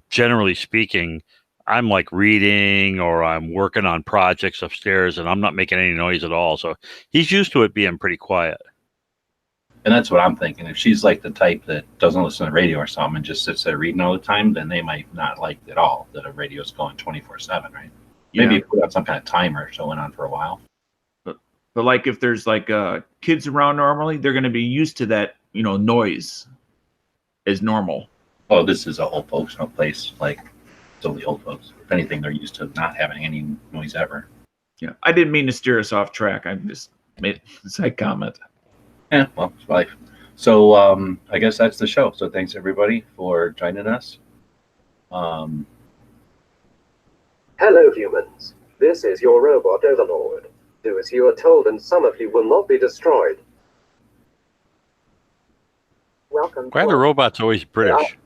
generally speaking, I'm like reading or I'm working on projects upstairs and I'm not making any noise at all. So he's used to it being pretty quiet. And that's what I'm thinking. If she's like the type that doesn't listen to radio or something and just sits there reading all the time, then they might not like it at all that a radio's going 24/7, right? Maybe you put out some kind of timer so it went on for a while. But like if there's like kids around normally, they're going to be used to that, noise as normal. Oh, this is a old folks place. Like, it's only old folks. If anything, they're used to not having any noise ever. Yeah, I didn't mean to steer us off track. I just made a side comment. Yeah, well, it's life. So I guess that's the show. So thanks, everybody, for joining us. Hello, humans. This is your robot overlord. Do as you are told, and some of you will not be destroyed. Welcome. Why are the robots always British?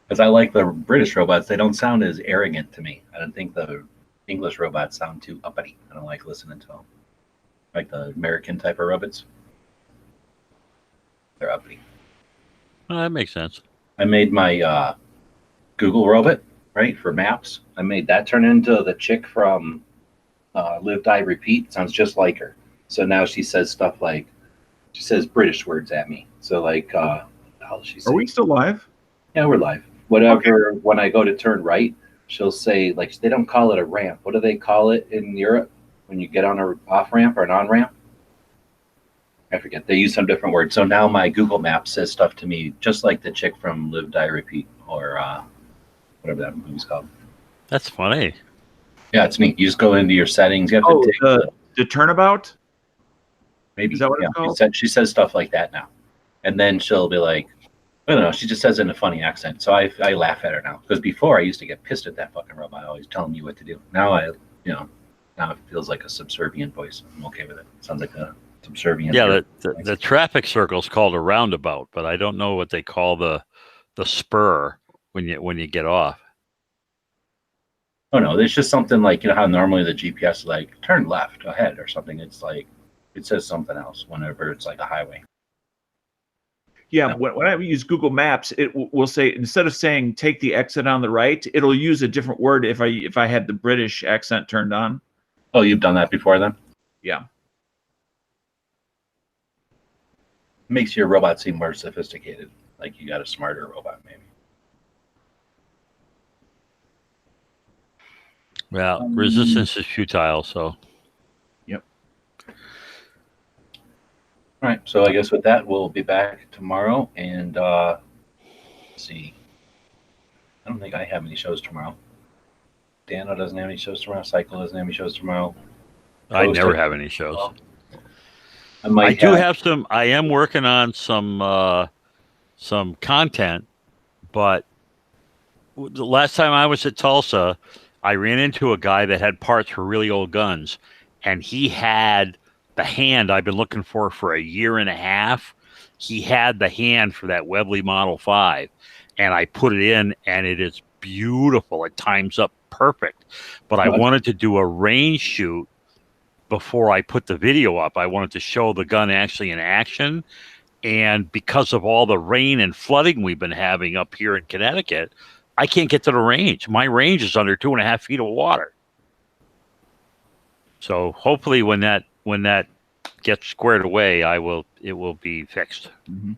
Because I like the British robots. They don't sound as arrogant to me. I don't think the English robots sound too uppity. I don't like listening to them. Like the American type of robots. They're uppity. Oh, that makes sense. I made my Google robot, right, for maps. I made that turn into the chick from Live, Die, Repeat. Sounds just like her. So now she says stuff like, she says British words at me. So like, how does she say? Are we still live? Yeah, we're live. Whatever, when I go to turn right, she'll say, like, they don't call it a ramp. What do they call it in Europe when you get on an off-ramp or an on-ramp? I forget. They use some different words. So now my Google Maps says stuff to me just like the chick from Live, Die, Repeat or whatever that movie's called. That's funny. Yeah, it's neat. You just go into your settings. You have to take the turnabout? Maybe. Is that what it's called? She says stuff like that now. And then she'll be like, I don't know. She just says it in a funny accent. So I laugh at her now. Because before I used to get pissed at that fucking robot always telling me what to do. Now now it feels like a subservient voice. I'm okay with it. Sounds like a subservient. Yeah, the traffic circle is called a roundabout, but I don't know what they call the spur when you get off. Oh no, there's just something like, how normally the GPS is like turn left ahead or something. It's like it says something else whenever it's like a highway. Yeah, when I use Google Maps, it will say, instead of saying take the exit on the right, it'll use a different word if I had the British accent turned on. Oh, you've done that before then? Yeah. Makes your robot seem more sophisticated. Like you got a smarter robot, maybe. Well, resistance is futile, so. Yep. All right, so I guess with that, we'll be back tomorrow. And let's see. I don't think I have any shows tomorrow. Dano doesn't have any shows tomorrow. Cycle doesn't have any shows tomorrow. I never have any shows. I do have some. I am working on some content, but the last time I was at Tulsa, I ran into a guy that had parts for really old guns, and he had the hand I've been looking for a year and a half. He had the hand for that Webley Model 5, and I put it in, and it is beautiful. It times up perfect. But I wanted to do a range shoot before I put the video up. I wanted to show the gun actually in action. And because of all the rain and flooding we've been having up here in Connecticut, I can't get to the range. My range is under 2.5 feet of water. So hopefully when that gets squared away, it will be fixed. Mm-hmm.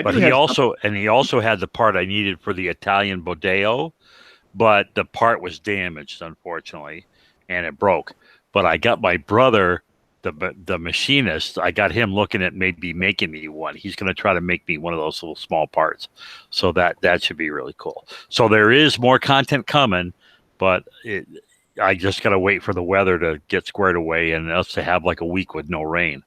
But he also had the part I needed for the Italian Bodeo, but the part was damaged, unfortunately, and it broke. But I got my brother, the machinist, I got him looking at maybe making me one. He's going to try to make me one of those little small parts. So that should be really cool. So there is more content coming, but I just got to wait for the weather to get squared away and us to have like a week with no rain.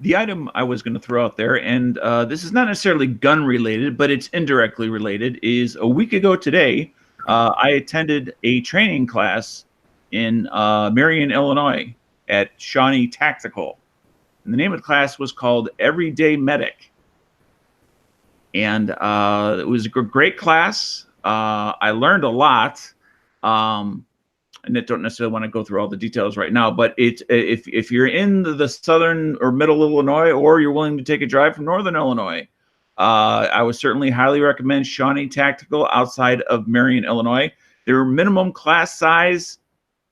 The item I was going to throw out there, and this is not necessarily gun related, but it's indirectly related, is a week ago today, I attended a training class in Marion, Illinois at Shawnee Tactical. And the name of the class was called Everyday Medic. And it was a great class. I learned a lot. And I don't necessarily want to go through all the details right now, but if you're in the southern or middle Illinois, or you're willing to take a drive from northern Illinois, I would certainly highly recommend Shawnee Tactical outside of Marion, Illinois. Their minimum class size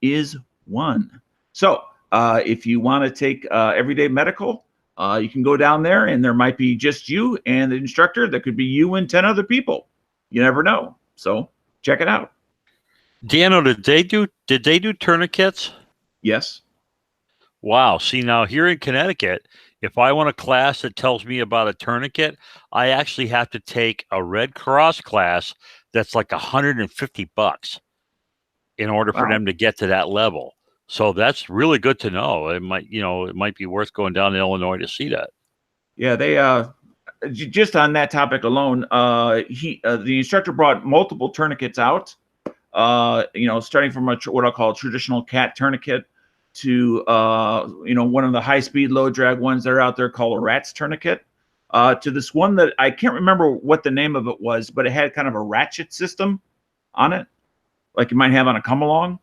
is 1. So if you want to take Everyday Medical, you can go down there, and there might be just you and the instructor. There could be you and 10 other people. You never know. So check it out. Dano, did they do tourniquets? Yes. Wow. See, now here in Connecticut, if I want a class that tells me about a tourniquet, I actually have to take a Red Cross class that's like $150 in order for them to get to that level. So that's really good to know. It might be worth going down to Illinois to see that. Yeah, they just on that topic alone, the instructor brought multiple tourniquets out. Starting from what I'll call a traditional cat tourniquet to, one of the high-speed, low-drag ones that are out there called a rat's tourniquet, to this one that I can't remember what the name of it was, but it had kind of a ratchet system on it, like you might have on a come-along.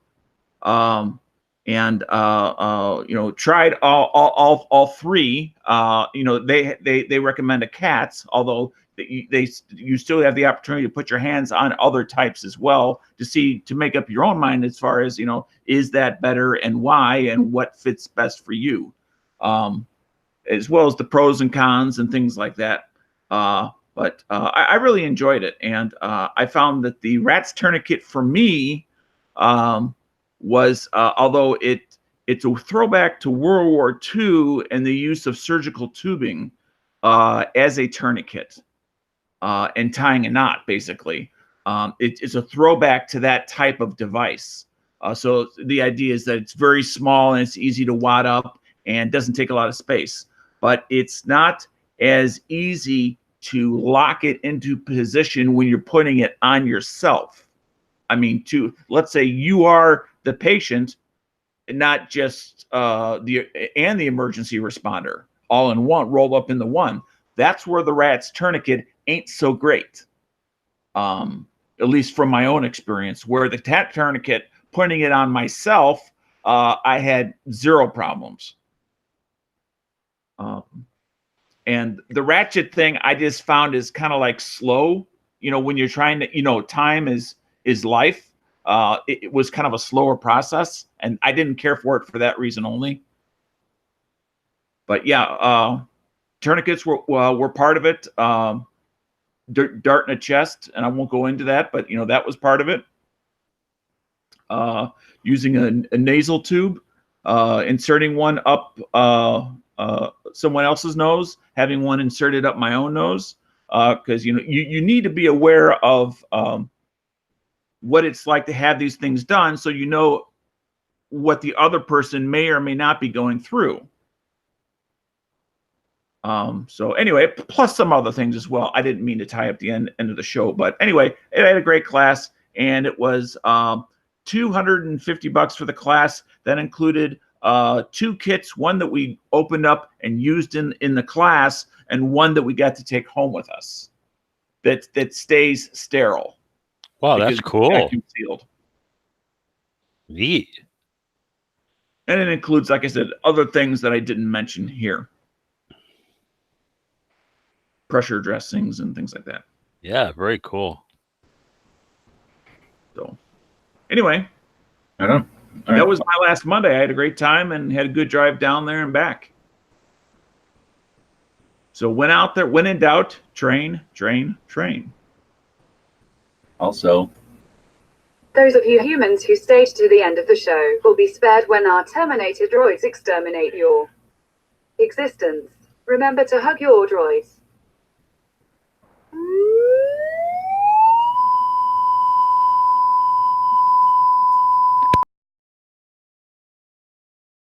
Tried all three. They recommend a cat's, although you still have the opportunity to put your hands on other types as well to make up your own mind as far as, is that better and why and what fits best for you, as well as the pros and cons and things like that. But I really enjoyed it. And I found that the rat's tourniquet for me was, although it's a throwback to World War II and the use of surgical tubing as a tourniquet. And tying a knot, basically. It's a throwback to that type of device. So the idea is that it's very small and it's easy to wad up and doesn't take a lot of space. But it's not as easy to lock it into position when you're putting it on yourself. I mean, let's say you are the patient, and not just the emergency responder, all in one, rolled up into one. That's where the rat's tourniquet ain't so great, at least from my own experience. Where the cat tourniquet, putting it on myself, I had 0 problems. And the ratchet thing I just found is kind of like slow. When you're trying to, time is life. It was kind of a slower process, and I didn't care for it for that reason only. But yeah, tourniquets were part of it. Dart in a chest, and I won't go into that, but that was part of it. Using a nasal tube, inserting one up someone else's nose, having one inserted up my own nose, because you need to be aware of what it's like to have these things done, so you know what the other person may or may not be going through. So anyway, plus some other things as well. I didn't mean to tie up the end of the show, but anyway, it had a great class, and it was $250 for the class. That included 2 kits, one that we opened up and used in the class, and one that we got to take home with us that stays sterile. Wow, that's cool. Vacuum sealed. Neat. And it includes, like I said, other things that I didn't mention here. Pressure dressings and things like that. Yeah, very cool. So, anyway, I don't. that was my last Monday. I had a great time and had a good drive down there and back. So went out there, when in doubt, train, train, train. Also, Those of you humans who stayed to the end of the show will be spared when our Terminator droids exterminate your existence. Remember to hug your droids.